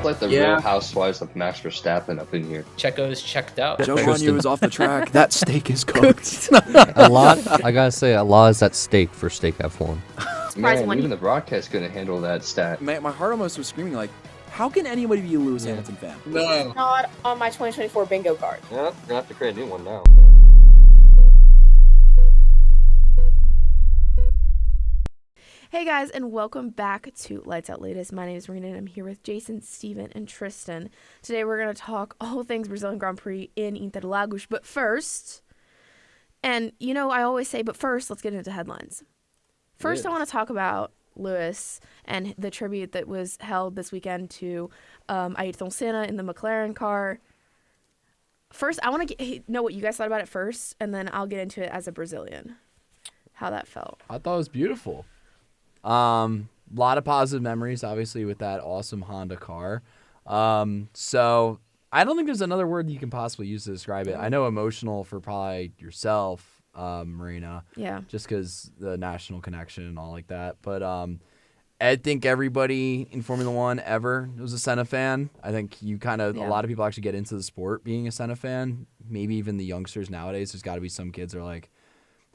Like the Real Housewives of Max Verstappen up in here. Checo's checked out. Joe Manu is off the track. That steak is cooked. I gotta say, a lot is at stake for Steak F1. Man, even the broadcast couldn't handle that stat. Man, my heart almost was screaming like, how can anybody be a Lewis Hamilton fan? No. Not on my 2024 bingo card. Yeah, you're gonna have to create a new one now. Hey guys, and welcome back to Lights Out Latest. My name is Marina, and I'm here with Jason, Steven, and Tristan. Today we're going to talk all things Brazilian Grand Prix in Interlagos. But first, and you know I always say, but first, let's get into headlines. First, I want to talk about Lewis and the tribute that was held this weekend to Ayrton Senna in the McLaren car. First, I want to know what you guys thought about it first, and then I'll get into it as a Brazilian, how that felt. I thought it was beautiful. Lot of positive memories, obviously, with that awesome Honda car. So I don't think there's another word you can possibly use to describe it. I know emotional for probably yourself, Marina. Yeah. Just because the national connection and all like that. But I think everybody in Formula One ever was a Senna fan. I think a lot of people actually get into the sport being a Senna fan. Maybe even the youngsters nowadays. There's got to be some kids that are like,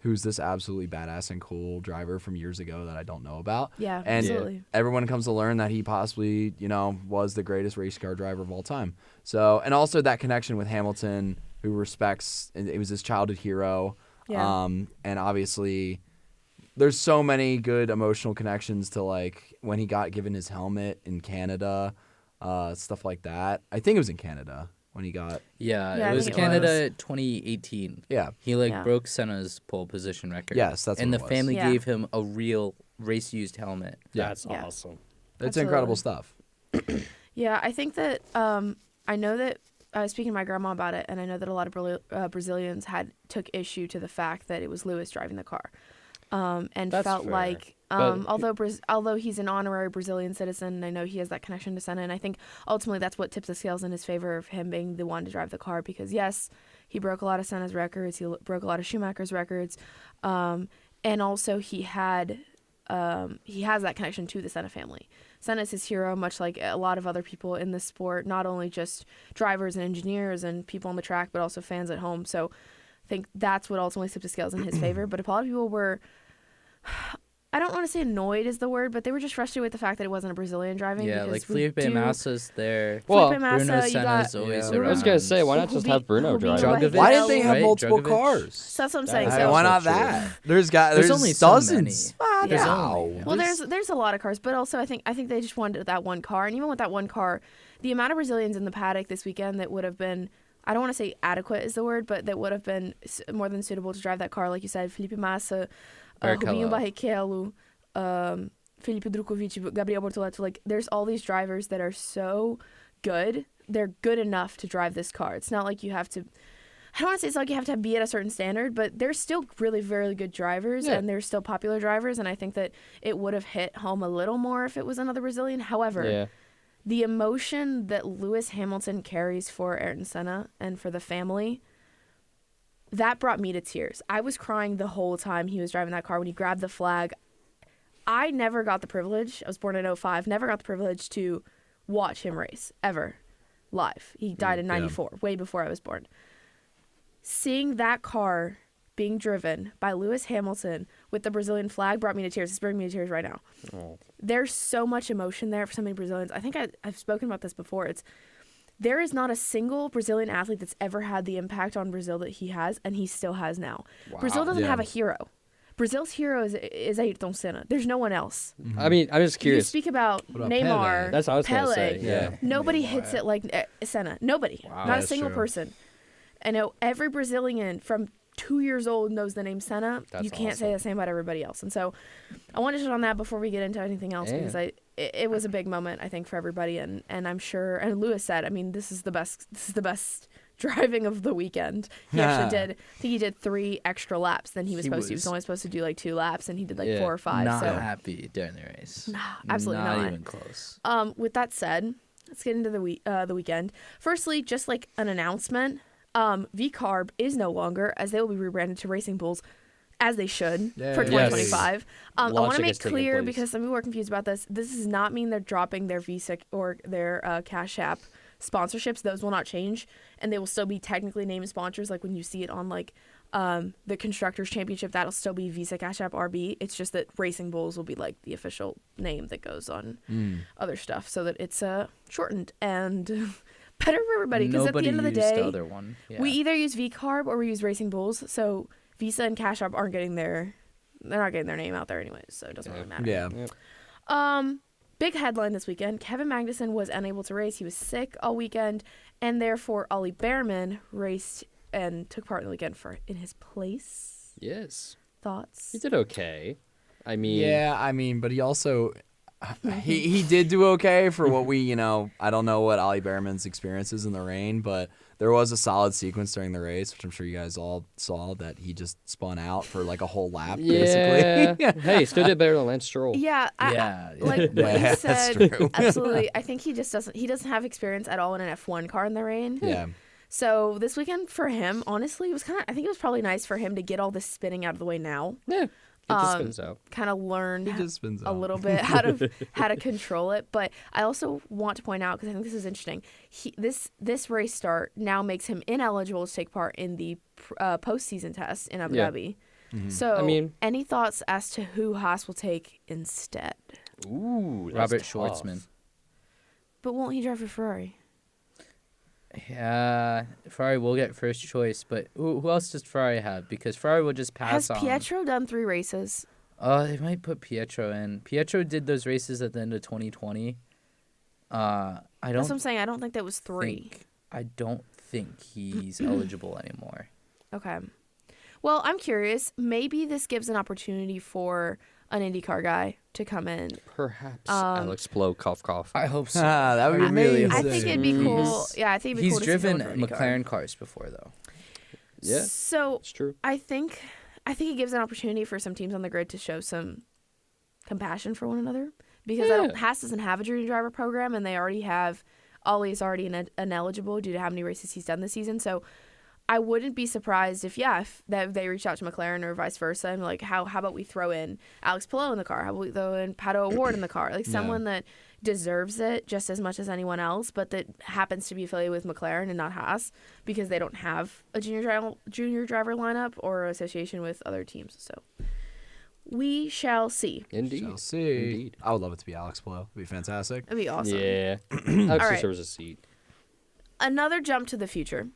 who's this absolutely badass and cool driver from years ago that I don't know about. Yeah, and absolutely. Everyone comes to learn that he possibly, was the greatest race car driver of all time. So, and also that connection with Hamilton, who respects, it was his childhood hero. Yeah. And obviously there's so many good emotional connections to like when he got given his helmet in Canada, stuff like that. I think it was in Canada. When he got... Yeah, it was Canada 2018. Yeah. He broke Senna's pole position record. Yes, that's and what the it was. family gave him a real race-used helmet. That's awesome. It's incredible stuff. Yeah, I think that I know that I was speaking to my grandma about it, and I know that a lot of Brazilians took issue to the fact that it was Lewis driving the car, and That's felt fair. like although he's an honorary Brazilian citizen, and I know he has that connection to Senna, and I think ultimately that's what tips the scales in his favor of him being the one to drive the car, because yes, he broke a lot of Senna's records, he broke a lot of Schumacher's records, and also he has that connection to the Senna family. Senna's his hero, much like a lot of other people in this sport, not only just drivers and engineers and people on the track, but also fans at home. So I think that's what ultimately tipped the scales in his favor. But a lot of people were, I don't want to say annoyed is the word, but they were just frustrated with the fact that it wasn't a Brazilian driving. Yeah, like Felipe Massa's there. Felipe Bruno Massa, Senna's always around. I was going to say, why not just have Bruno drive? Djokovic, Why didn't they have right? multiple Djokovic. cars? So that's what I'm saying. Why not that? There's only so dozens. many. There's Wow. only- Well, there's a lot of cars, but also I think they just wanted that one car, and even with that one car, the amount of Brazilians in the paddock this weekend that would have been, I don't want to say adequate is the word, but that would have been more than suitable to drive that car, like you said, Felipe Massa, Rubinho Barrichello, Felipe Drucovich, Gabriel Bortoleto. Like, there's all these drivers that are so good. They're good enough to drive this car. It's not like you have to, I don't want to say it's like you have to be at a certain standard, but they're still really very good drivers, and they're still popular drivers, and I think that it would have hit home a little more if it was another Brazilian. However, the emotion that Lewis Hamilton carries for Ayrton Senna and for the family, that brought me to tears. I was crying the whole time he was driving that car when he grabbed the flag. I never got the privilege. I was born in 2005. Never got the privilege to watch him race, ever, live. He died in 94, way before I was born. Seeing that car being driven by Lewis Hamilton with the Brazilian flag brought me to tears. It's bringing me to tears right now. Oh. There's so much emotion there for so many Brazilians. I think I've spoken about this before. There is not a single Brazilian athlete that's ever had the impact on Brazil that he has, and he still has now. Wow. Brazil doesn't have a hero. Brazil's hero is Ayrton Senna. There's no one else. Mm-hmm. I mean, I'm just curious. You speak about Neymar, Pele? That's what I was Pele. Say. Yeah. Nobody hits it like Senna. Nobody. Wow, not a single person. I know every Brazilian from 2 years old knows the name Senna. You can't say the same about everybody else. And so I wanted to touch on that before we get into anything else, because it was a big moment, I think, for everybody. And I'm sure, and Lewis said, I mean, this is the best driving of the weekend. He actually did, I think he did 3 extra laps than he was supposed to. He was only supposed to do like 2 laps, and he did like 4 or 5. Not so happy during the race. No, absolutely not. Not even close. With that said, let's get into the weekend. Firstly, just like an announcement, VCARB is no longer, as they will be rebranded to Racing Bulls. as they should Yay. for Yes. 2025. I Launch want to make is taking clear place. because some people are confused about this. This does not mean they're dropping their Visa or their Cash App sponsorships. Those will not change, and they will still be technically named sponsors. Like when you see it on like the Constructors Championship, that'll still be Visa Cash App RB. It's just that Racing Bulls will be like the official name that goes on other stuff, so that it's shortened and better for everybody. Because at the end of the used day, the other one. Yeah. we either use VCARB or we use Racing Bulls. So Visa and Cash App aren't getting they're not getting their name out there anyways, so it doesn't really matter. Yeah. Big headline this weekend. Kevin Magnussen was unable to race. He was sick all weekend, and therefore Ollie Bearman raced and took part in the weekend in his place. Yes. Thoughts? He did okay. I mean, Yeah, I mean, but he also he did do okay for what we, I don't know what Ollie Bearman's experience is in the rain, but there was a solid sequence during the race, which I'm sure you guys all saw, that he just spun out for like a whole lap, yeah. basically. Hey, he still did better than Lance Stroll. Yeah, Yeah. like Yeah, what he that's said. true. Absolutely, I think he doesn't have experience at all in an F1 car in the rain. Yeah. So this weekend for him, honestly, it was I think it was probably nice for him to get all this spinning out of the way now. Yeah. It just spins out. Kind of learn He just spins a out. little bit how to control it. But I also want to point out, because I think this is interesting, this race start now makes him ineligible to take part in the postseason test in Abu Yeah. Dhabi. Mm-hmm. So, I mean- any thoughts as to who Haas will take instead? Ooh, that's Robert tough. Schwartzman. But won't he drive for Ferrari? Yeah, Ferrari will get first choice, but who else does Ferrari have? Because Ferrari will just pass Has on. Pietro done 3 races? Oh, they might put Pietro in. Pietro did those races at the end of 2020. I That's don't what I'm saying. I don't think that was 3. I don't think he's eligible anymore. Okay. Well, I'm curious. Maybe this gives an opportunity for an IndyCar guy to come in. Perhaps Alex Blow, cough, cough. I hope so. That would be I really amazing. I think it'd be cool. Yeah, I think it'd be He's cool to see driven someone from IndyCar. McLaren cars before, though. Yeah, So it's true. I think it gives an opportunity for some teams on the grid to show some compassion for one another, because Haas doesn't have a junior driver program, and they already have Ollie's already ineligible due to how many races he's done this season. So I wouldn't be surprised if that they reach out to McLaren or vice versa, and like how about we throw in Alex Palou in the car? How about we throw in Pato O'Ward in the car? Like someone that deserves it just as much as anyone else, but that happens to be affiliated with McLaren and not Haas, because they don't have a junior driver lineup or association with other teams. So we shall see. Indeed. Shall see. Indeed. I would love it to be Alex Blow. It'd be fantastic. It'd be awesome. Yeah. Alex right. deserves a seat. Another jump to the future,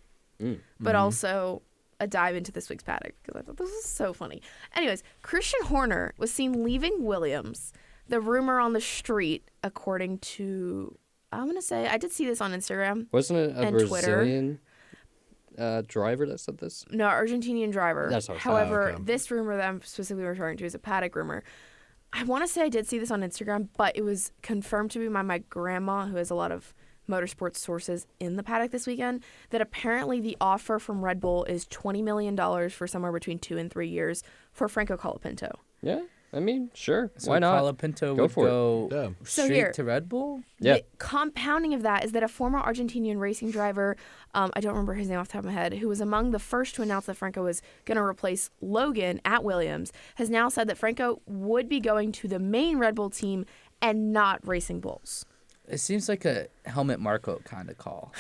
Mm. but also a dive into this week's paddock, because I thought this was so funny. Anyways, Christian Horner was seen leaving Williams. The rumor on the street, according to, I'm going to say, I did see this on Instagram. Wasn't it a And Twitter. Brazilian driver that said this? No, Argentinian driver. That's what I was However, okay. this rumor that I'm specifically referring to is a paddock rumor. I want to say I did see this on Instagram, but it was confirmed to be by my grandma, who has a lot of motorsports sources in the paddock this weekend, that apparently the offer from Red Bull is $20 million for somewhere between 2 and 3 years for Franco Colapinto. Yeah. I mean, sure. So Why not? Colapinto Go would for it. go Yeah. So straight here- to Red Bull? Yeah. The compounding of that is that a former Argentinian racing driver, I don't remember his name off the top of my head, who was among the first to announce that Franco was going to replace Logan at Williams, has now said that Franco would be going to the main Red Bull team and not Racing Bulls. It seems like a Helmut Marko kind of call.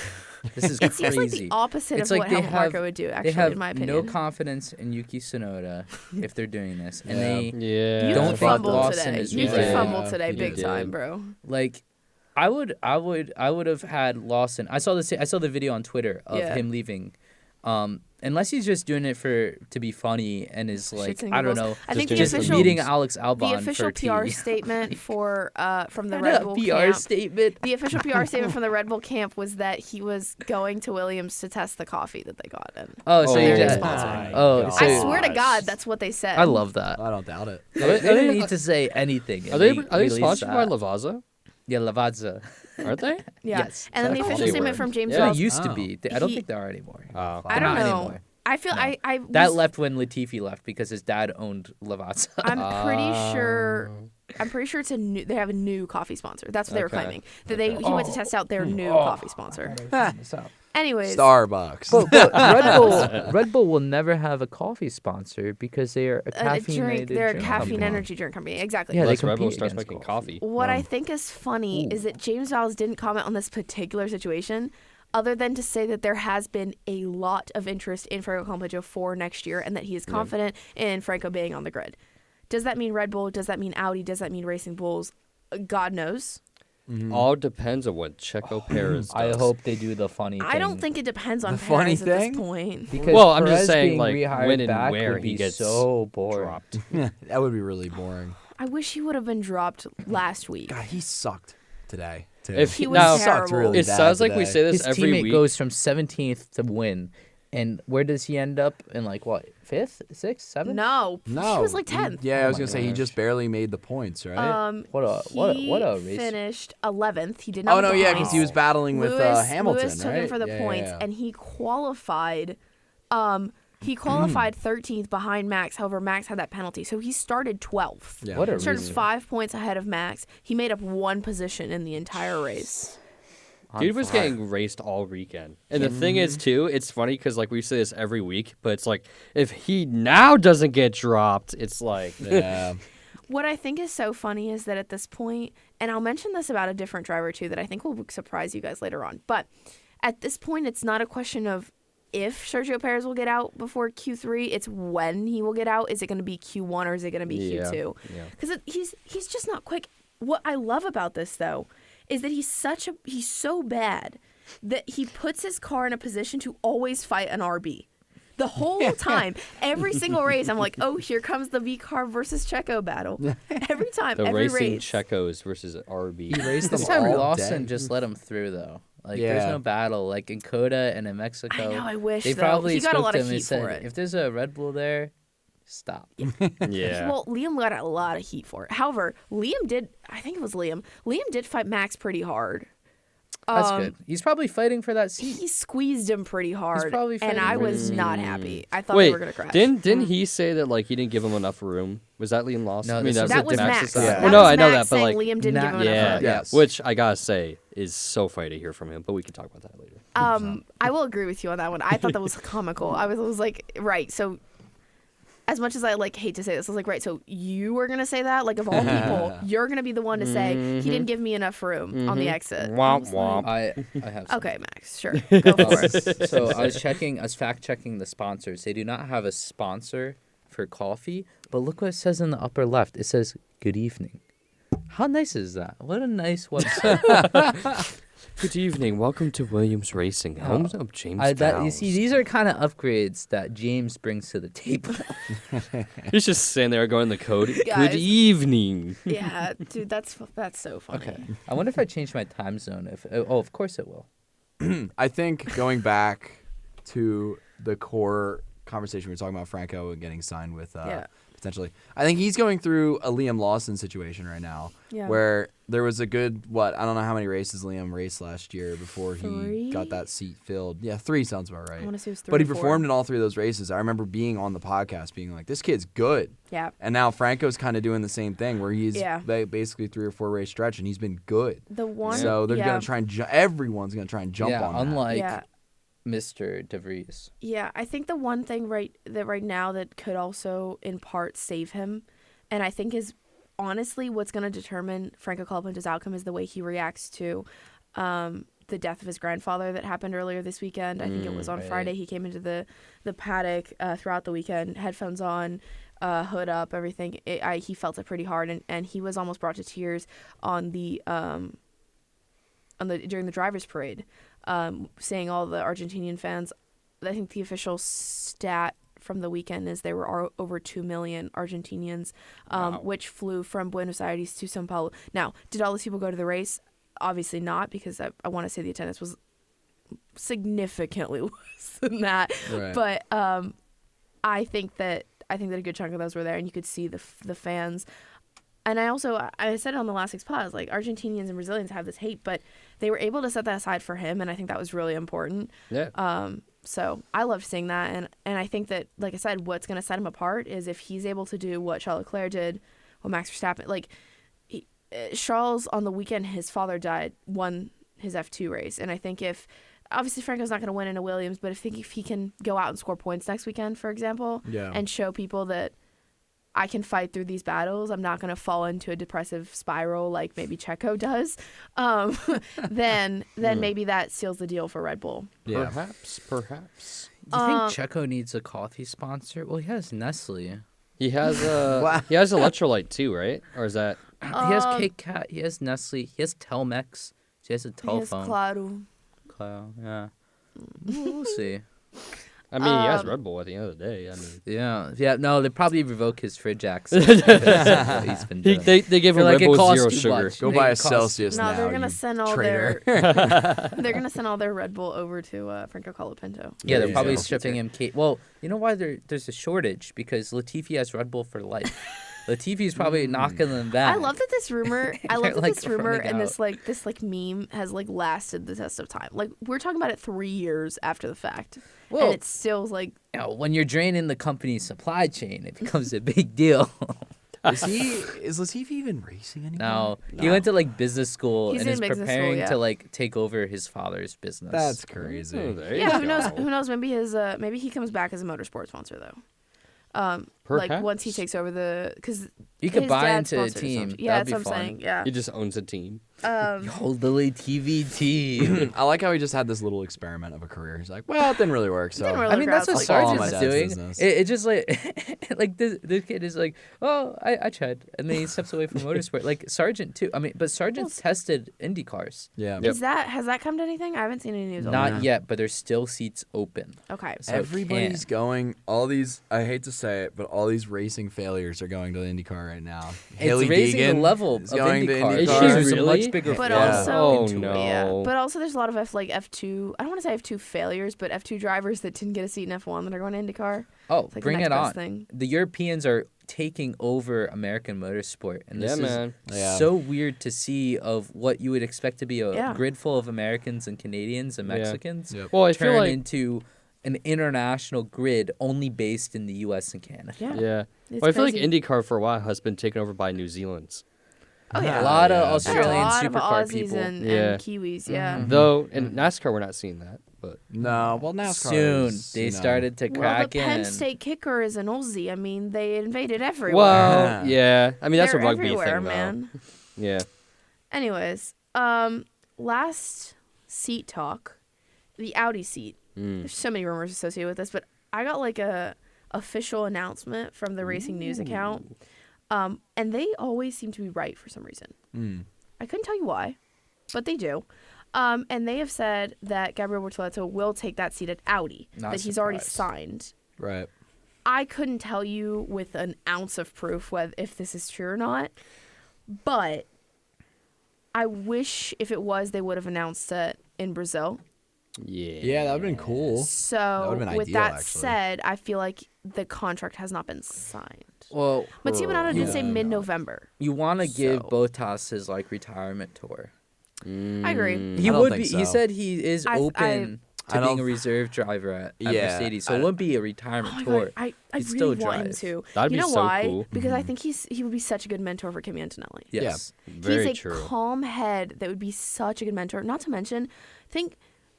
This is It crazy. seems like the opposite It's of like what they Helmut have- Marko would do, They actually, have in my no opinion. confidence in Yuki Tsunoda if they're doing this, and Yeah. they Yeah. You Don't can think fumble Lawson today. is You right. can fumble Yeah, today he big did. time, bro. like. I would have had Lawson. I saw the video on Twitter of Yeah. him leaving. Unless he's just doing it to be funny and is like, Shits and I don't giggles. know, I think the doing it just for official meeting memes. Alex Albon The official for PR tea. statement for from the Not Red a Bull PR camp. statement. The official PR statement from the Red Bull camp was that he was going to Williams to test the coffee that they got in. Oh, so Oh, you they're just sponsored. oh, so I swear to God, that's what they said. I love that. I don't doubt it. They didn't need to say anything. Are and they released sponsored by that. Lavazza? Yeah, Lavazza. Aren't they? Yeah. Yes. And then the I thought official they statement were. from James Yeah. They Wells. used to Oh. be. I don't He- think they are anymore. Oh. I don't Not know. anymore. I feel No. I That was- left when Latifi left because his dad owned Lavazza. I'm pretty sure. I'm pretty sure it's they have a new coffee sponsor. That's what they were Okay. claiming. That he went to test out their new coffee sponsor. Anyways, Starbucks. But Red Bull will never have a coffee sponsor because they are a caffeinated they're a drink caffeine company. energy drink company. Exactly. Yeah, they Unless Red Bull compete starts against making coffee. What I think is funny is that James Vowles didn't comment on this particular situation, other than to say that there has been a lot of interest in Franco Colapinto for next year, and that he is confident in Franco being on the grid. Does that mean Red Bull? Does that mean Audi? Does that mean Racing Bulls? God knows. All depends on what Checo Perez does. I hope they do the funny thing. I don't think it depends on The funny Perez at thing? this point. Because Well, I'm just Perez saying, being like, rehired when and back where would he be gets so boring. dropped. That would be really boring. I wish he would have been dropped last week. God, he sucked today. Too. If He was now, terrible. sucked really it bad sounds like we today. say this His every teammate week. goes from 17th to win, and where does he end up? In like what, 5th, 6th, 7th? No, No, he was like 10th. Yeah, I was my gonna say he gosh. just barely made the points, right? What a He race! finished 11th. He did not. Oh no, make the yeah, because he points. was battling with Hamilton, Lewis took right? him for the Yeah, points, yeah. and he qualified. He qualified 13th behind Max. However, Max had that penalty, so he started 12th. Yeah. What a Started reason. 5 points ahead of Max. He made up 1 position in the entire race. Dude was getting raced all weekend. And the thing is, too, it's funny because, like, we say this every week, but it's like, if he now doesn't get dropped, it's like... Yeah. What I think is so funny is that at this point, and I'll mention this about a different driver, too, that I think will surprise you guys later on, but at this point, it's not a question of if Sergio Perez will get out before Q3, it's when he will get out. Is it going to be Q1 or is it going to be Q2? Because he's just not quick. What I love about this, though, is that he's so bad that he puts his car in a position to always fight an RB. The whole time, every single race, I'm like, oh, here comes the VCARB versus Checo battle. Every time, The every racing race. Checos versus RB. He raced them this time all Lawson day. just let him through though. Like Yeah. there's no battle. Like in Coda and in Mexico. I know, I wish, they though. probably He got a spoke lot to of him and heat said, for it. if there's a Red Bull there, stop. Yeah. Well, Liam got a lot of heat for it. However, Liam did fight Max pretty hard. That's good. He's probably fighting for that seat. He squeezed him pretty hard, probably and fighting I for was the not seat. happy. I thought Wait, they were gonna crash. didn't he say that, like, he didn't give him enough room? Was that Liam Lawson? No, I mean, this that was Max's Max. side. Yeah. Well, That no, was I know Max that, but, saying like, Liam didn't give him enough yeah, room. Yes. which I gotta say is so funny to hear from him, but we can talk about that later. I will agree with you on that one. I thought that was comical. I was like, right. So, as much as I hate to say this, I was like, right. So you were gonna say that, like, of all people, you're gonna be the one to say he didn't give me enough room on the exit. I Womp was like, womp. I have some. okay, Max, sure, go for it. So I was fact checking the sponsors. They do not have a sponsor for coffee, but look what it says in the upper left. It says good evening. How nice is that? What a nice website. Good evening. Welcome to Williams Racing, home of James You Vowles. see, these are kind of upgrades that James brings to the table. He's just sitting there going the code. Guys. Good evening. Yeah, dude, that's so funny. Okay. I wonder if I change my time zone. Of course it will. I think going back to the core conversation we were talking about Franco and getting signed with potentially. I think he's going through a Liam Lawson situation right now Yeah. where there was a good, I don't know how many races Liam raced last year before he 3? got that seat filled. Yeah, 3 sounds about right. I want to say it was 3 But he or 4. performed in all 3 of those races. I remember being on the podcast being like, this kid's good. Yeah. And now Franco's kind of doing the same thing where he's basically 3 or 4 race stretch and he's been good. The one. So they're yeah. going to try and everyone's going to try and jump on that. unlike Yeah. Mr. DeVries. Yeah, I think the one thing right now that could also in part save him, and I think is honestly what's going to determine Franco Colapinto's outcome is the way he reacts to the death of his grandfather that happened earlier this weekend. I think it was on right. Friday. He came into the paddock throughout the weekend, headphones on, hood up, everything. He felt it pretty hard, and he was almost brought to tears on the during the drivers' parade. Seeing all the Argentinian fans. I think the official stat from the weekend is there were over 2 million Argentinians, which flew from Buenos Aires to São Paulo. Now, did all those people go to the race? Obviously not, because I want to say the attendance was significantly less than that. Right. But I think that a good chunk of those were there, and you could see the fans. And I said it on the last 6 pods, like Argentinians and Brazilians have this hate, but they were able to set that aside for him, and I think that was really important. Yeah. So I loved seeing that, and I think that, like I said, what's going to set him apart is if he's able to do what Charles Leclerc did, what Max Verstappen, like Charles on the weekend, his father died, won his F2 race, and I think if obviously Franco's not going to win in a Williams, but if he can go out and score points next weekend, for example, and show people that I can fight through these battles, I'm not going to fall into a depressive spiral like maybe Checo does, then maybe that seals the deal for Red Bull. Yeah. Perhaps. Do you think Checo needs a coffee sponsor? Well, he has Nestle. He has he has electrolyte too, right? Or is that? He has Kit Kat. He has Nestle. He has Telmex. He has a telephone. He has Claro. Claro, yeah. We'll see. I mean, he has Red Bull at the end of the day. I mean, yeah. No, they probably revoke his fridge access. What he's been doing. they give him Like, Red it Bull costs zero too sugar. much. Go buy a Celsius No, now. they're gonna you send all traitor. they're gonna send all their Red Bull over to Franco Colapinto. Yeah, they're Yeah. probably shipping him. Well, you know why there's a shortage? Because Latifi has Red Bull for life. Latifi's probably knocking them back. I love that this rumor. I love that Like, this rumor running and out. this meme has lasted the test of time. Like we're talking about it 3 years after the fact, Well, and it's still like. You know, when you're draining the company's supply chain, it becomes a big deal. Is Latifi even racing anymore? No, he went to business school He's and in is business school, preparing yeah. to take over his father's business. That's crazy. Oh, there Yeah, you who knows? go. Who knows? Maybe he comes back as a motorsport sponsor though. Once he Perhaps. takes over because You could his buy dad into a sponsored team. something. Yeah, That'd that's be what I'm fun. saying. Yeah. He just owns a team. Hold the TV team. I like how he just had this little experiment of a career. He's like, well, it didn't really work. So Didn't really I mean, that's what Like, all my Sargent's dad's doing. business. It just like this kid is like, oh, I tried, and then he steps away from motorsport. Like Sargent too. I mean, but Sargent's tested Indy cars. yeah. Yep. Has that come to anything? I haven't seen any news on Not that. yet, but there's still seats open. Okay. So it Everybody's can. going. All these. I hate to say it, but all these racing failures are going to the IndyCar right now. It's Haley raising Deegan the level is of going to IndyCar. Is she There's a really? much bigger But flow also- Oh into it. no. Yeah, but also there's a lot of F2. I don't want to say F2 failures, but F2 drivers that didn't get a seat in F1 that are going to IndyCar. Oh, It's like bring the next it best on. thing. The Europeans are taking over American motorsport, and this Yeah, is man. Yeah. so weird to see of what you would expect to be a Yeah. grid full of Americans and Canadians and Yeah. Mexicans Yep. Well, I feel turn like into an international grid only based in the U.S. and Canada. Yeah. yeah. It's Well, I feel like crazy. IndyCar for a while has been taken over by New Zealand's. Oh yeah. A lot of Yeah. There's a Australian lot of supercar Aussies people. and Yeah. Kiwis. Yeah. Though in NASCAR we're not seeing that, but No, well, NASCAR Soon is, they you know, started to Well, the crack Penn in. State kicker is an Aussie. I mean, they invaded everywhere. well, yeah. I mean that's They're a rugby everywhere, thing, man. though. Yeah. Anyways, last seat talk, the Audi seat. There's so many rumors associated with this, but I got a official announcement from the Racing News account, and they always seem to be right for some reason. I couldn't tell you why, but they do. And they have said that Gabriel Bortoleto will take that seat at Audi, Not that he's already surprised. signed. Right. I couldn't tell you with an ounce of proof if this is true or not, but I wish if it was, they would have announced it in Brazil. Yeah. Yeah, that would have been cool. So would've been with ideal, that actually. said, I feel like the contract has not been signed. Well, Mattia Binotto did say Yeah. mid-November. you want to give So- Bottas his retirement tour. I agree. He I don't would think be. He so. said he is I open I to don't- being a reserve driver at Yeah, Mercedes, so I- it wouldn't be a retirement Oh my tour. God, I He'd really still want him drive. to. That'd you be know so why? cool. Because I think he would be such a good mentor for Kimi Antonelli. Yes. Very He's a true. calm head that would be such a good mentor. Not to mention, I think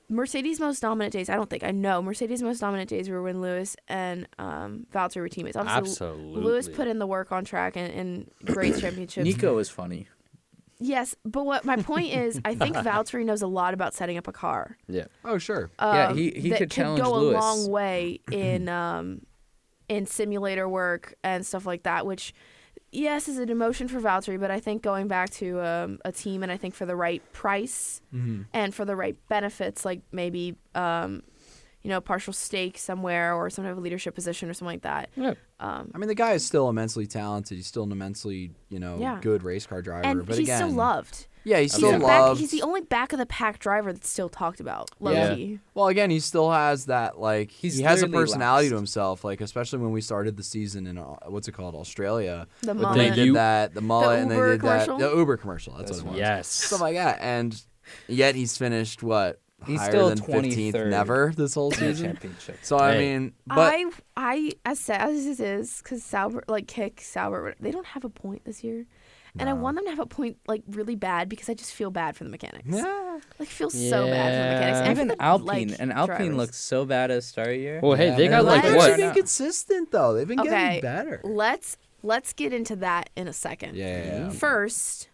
Mercedes' most dominant days. I know Mercedes' most dominant days were when Lewis and Valtteri were teammates. Obviously, Absolutely. Lewis put in the work on track and great championships. Nico is funny. Yes, but what my point is, I think Valtteri knows a lot about setting up a car. Yeah. Oh, sure. Yeah, he that could challenge go Lewis. a long way in simulator work and stuff like that. Which, yes, is a demotion for Valtteri, but I think going back to a team and I think for the right price and for the right benefits, like maybe partial stake somewhere or some type of leadership position or something like that. Yeah. I mean, the guy is still immensely talented. He's still an immensely, Yeah. good race car driver. And but he's again, still loved. Yeah, he's He's, still the back, loved. he's the only back of the pack driver that's still talked about. Low Yeah. key. Well, again, he still has that, He's he has a literally personality to last. himself, especially when we started the season in, what's it called, Australia. The But mullet. they did You- the mullet, and they Uber did commercial? the Uber commercial. That's what it was. Yes. Stuff like that. And yet he's finished, He's higher still than 15th 23rd never this whole in the season. championship. So, I Hey. mean, but I as sad as it is, because Sauber, Sauber, they don't have a point this year. And I No. want them to have a point like really bad because I just feel bad for the mechanics. Yeah. Like, I feel so bad for the mechanics. Yeah. And Even for the, Alpine. like, and Alpine drivers. looks so bad at the start of the year. Well, hey, they and got then like Let's- what? They've been consistent though. They've been Okay, getting better. let's get into that in a second. Yeah. First,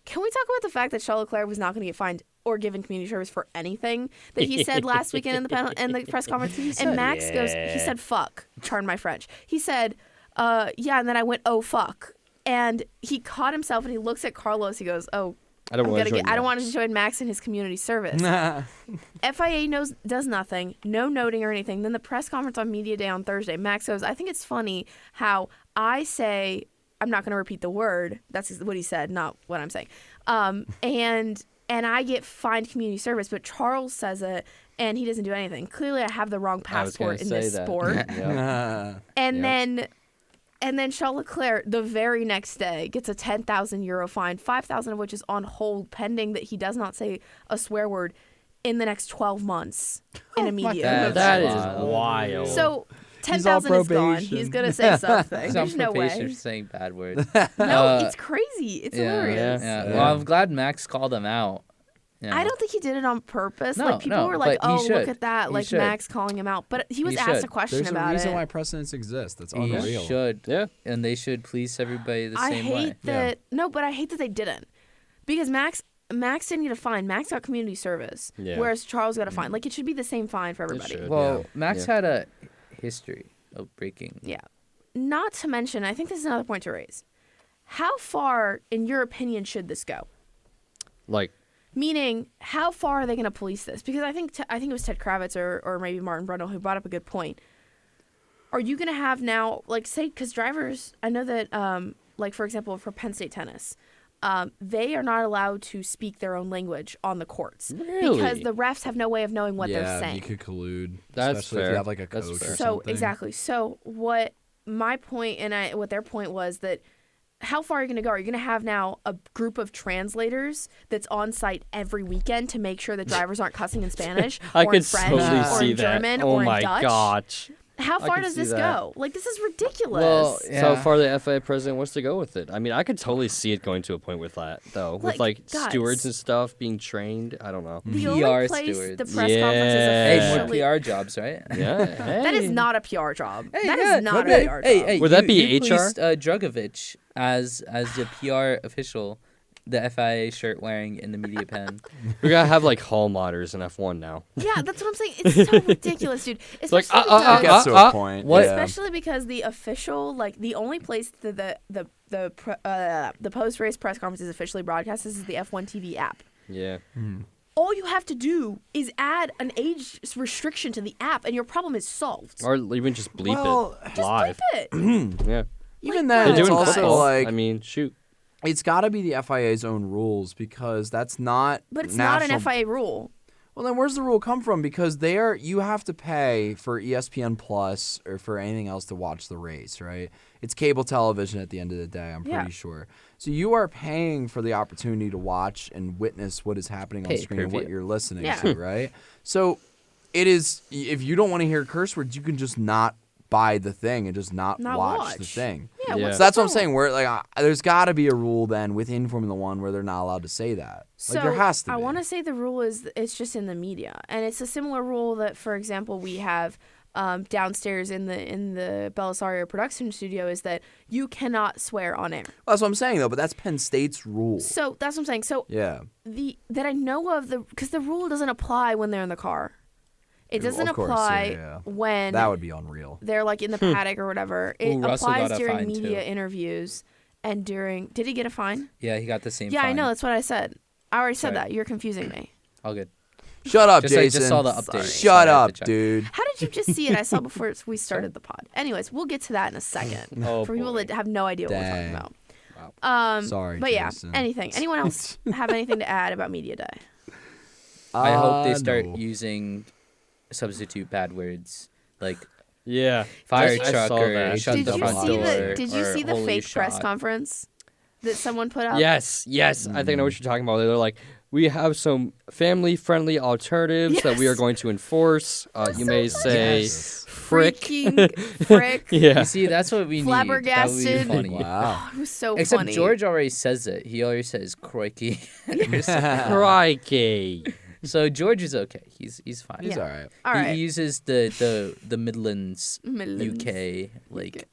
can we talk about the fact that Charles Leclerc was not going to get fined or given community service for anything that he said last weekend in the press conference? And Max goes, he said, "Fuck," pardon my French. He said, "Yeah," and then I went, "Oh fuck," and he caught himself and he looks at Carlos. He goes, "Oh, I don't want to. I don't want to join Max in his community service." FIA does nothing, no noting or anything. Then the press conference on Media Day on Thursday, Max goes, "I think it's funny how I say." I'm not going to repeat the word. That's what he said, not what I'm saying. And I get fined community service, but Charles says it, and he doesn't do anything. Clearly, I have the wrong I was gonna passport in say this that. sport. Yeah. And then Charles Leclerc, the very next day, gets a €10,000 fine, 5,000 of which is on hold, pending that he does not say a swear word in the next 12 months in a media. That is wild. wild. So 10,000 is gone. probation. He's gonna say something. He's There's on no probation way. for saying bad words. No, it's crazy. It's hilarious. Yeah. Yeah. Well, I'm glad Max called him out. You know. I don't think he did it on purpose. No, like people no, were like, but he "Oh, should. look at that!" He Like should. Max calling him out, but he was He asked a should. question There's a about reason it. why precedents exist. That's He unreal. should. Yeah. And they should police everybody the I same hate way. that. No, but I hate that they didn't, because Max didn't get a fine. Max got community service, Yeah. whereas Charles got a fine. Like it should be the same fine for everybody. should. Well, Yeah. Max Yeah. had a history of breaking. Yeah. Not to mention, I think this is another point to raise. How far, in your opinion, should this go? Like, Meaning, how far are they going to police this? Because I think it was Ted Kravitz or maybe Martin Brundle who brought up a good point. Are you going to have now, like, say, because drivers, I know that, like, for example, for Penn State tennis, they are not allowed to speak their own language on the courts. Really? Because the refs have no way of knowing what they're saying. You could collude. That's especially if fair. you have like a That's coach fair. or So something. exactly. So what my point and what their point was that how far are you going to go? Are you going to have now a group of translators that's on site every weekend to make sure that drivers aren't cussing in Spanish I or in could French totally or see in that. German Oh or my in Dutch? gosh. How I far could does see this that. go? Like, this is ridiculous. Well, So yeah. far, the FIA president wants to go with it. I mean, I could totally see it going to a point with that, though. With Like, guys. stewards and stuff being trained. I don't know. the PR only place stewards. the press Yeah. conference is Hey, officially... more PR jobs, right? Yeah. That is hey. not a PR job. Hey, That yeah, is not hey, a PR job. Hey, Would that be you HR? policed, Drugovich as the PR official, the FIA shirt wearing in the media pen. We gotta have like hall modders in F1 now. Yeah, that's what I'm saying. It's so ridiculous, dude. like, Especially It because, gets to a point. what- Yeah. especially because the official, like the only place that the post race press conference is officially broadcast is the F1 TV app. Yeah. All you have to do is add an age restriction to the app, and your problem is solved. Or even just bleep Well, it Just live. bleep it. Yeah. Even Like, then, They do it's it in also football. like I mean, shoot. it's got to be the FIA's own rules because that's not. But it's not an national- FIA rule. Well, then where's the rule come from? Because you have to pay for ESPN Plus or for anything else to watch the race, right? It's cable television at the end of the day, I'm pretty sure. So you are paying for the opportunity to watch and witness what is happening on screen and what Pay-per-view. you're listening Yeah. to, right? So it is, if you don't want to hear curse words, you can just not buy the thing and just not watch the thing. Yeah, Yeah. what's So that's the what I'm saying. problem? Where like there's got to be a rule then within Formula One where they're not allowed to say that. Like there has to be. I want to say the rule is it's just in the media, and it's a similar rule that, for example, we have downstairs in the Belisario production studio is that you cannot swear on air. Well, that's what I'm saying though. But that's Penn State's rule. So that's what I'm saying. So Yeah. that I know of because the rule doesn't apply when they're in the car. It doesn't Of course, apply yeah. when That would be unreal. they're like in the paddock or whatever. It Ooh, Russell applies got a during fine, media too. interviews and during. Did he get a fine? Yeah, he got the same Yeah, fine. I know. That's what I said. I already said Sorry. that. You're confusing me. All good. Shut up, Just, I Jason. just saw the update. Shut so I had up, to check. dude. How did you just see it? I saw before we started the pod. Anyways, we'll get to that in a second. Oh, for people boy. that have no idea what Dang. we're talking about. Sorry, But yeah, Jason. anything. Anyone else have anything to add about Media Day? I hope they start no. using substitute bad words like Yeah. fire Did you- truck I saw or that. shut Did the you front see door. Did you or see the holy fake press shot. conference that someone put up? Yes. I think I know what you're talking about. They're like, we have some family-friendly alternatives that we are Yes. going to enforce. You may say, frick. Freaking frick. Yeah. You see, that's what we need. Flabbergasted. That would be funny. Wow. It was so Except funny. George already says it. He already says crikey. Crikey. So George is okay. He's fine. He's Yeah. all right. All right. He uses the Midlands, Midlands. UK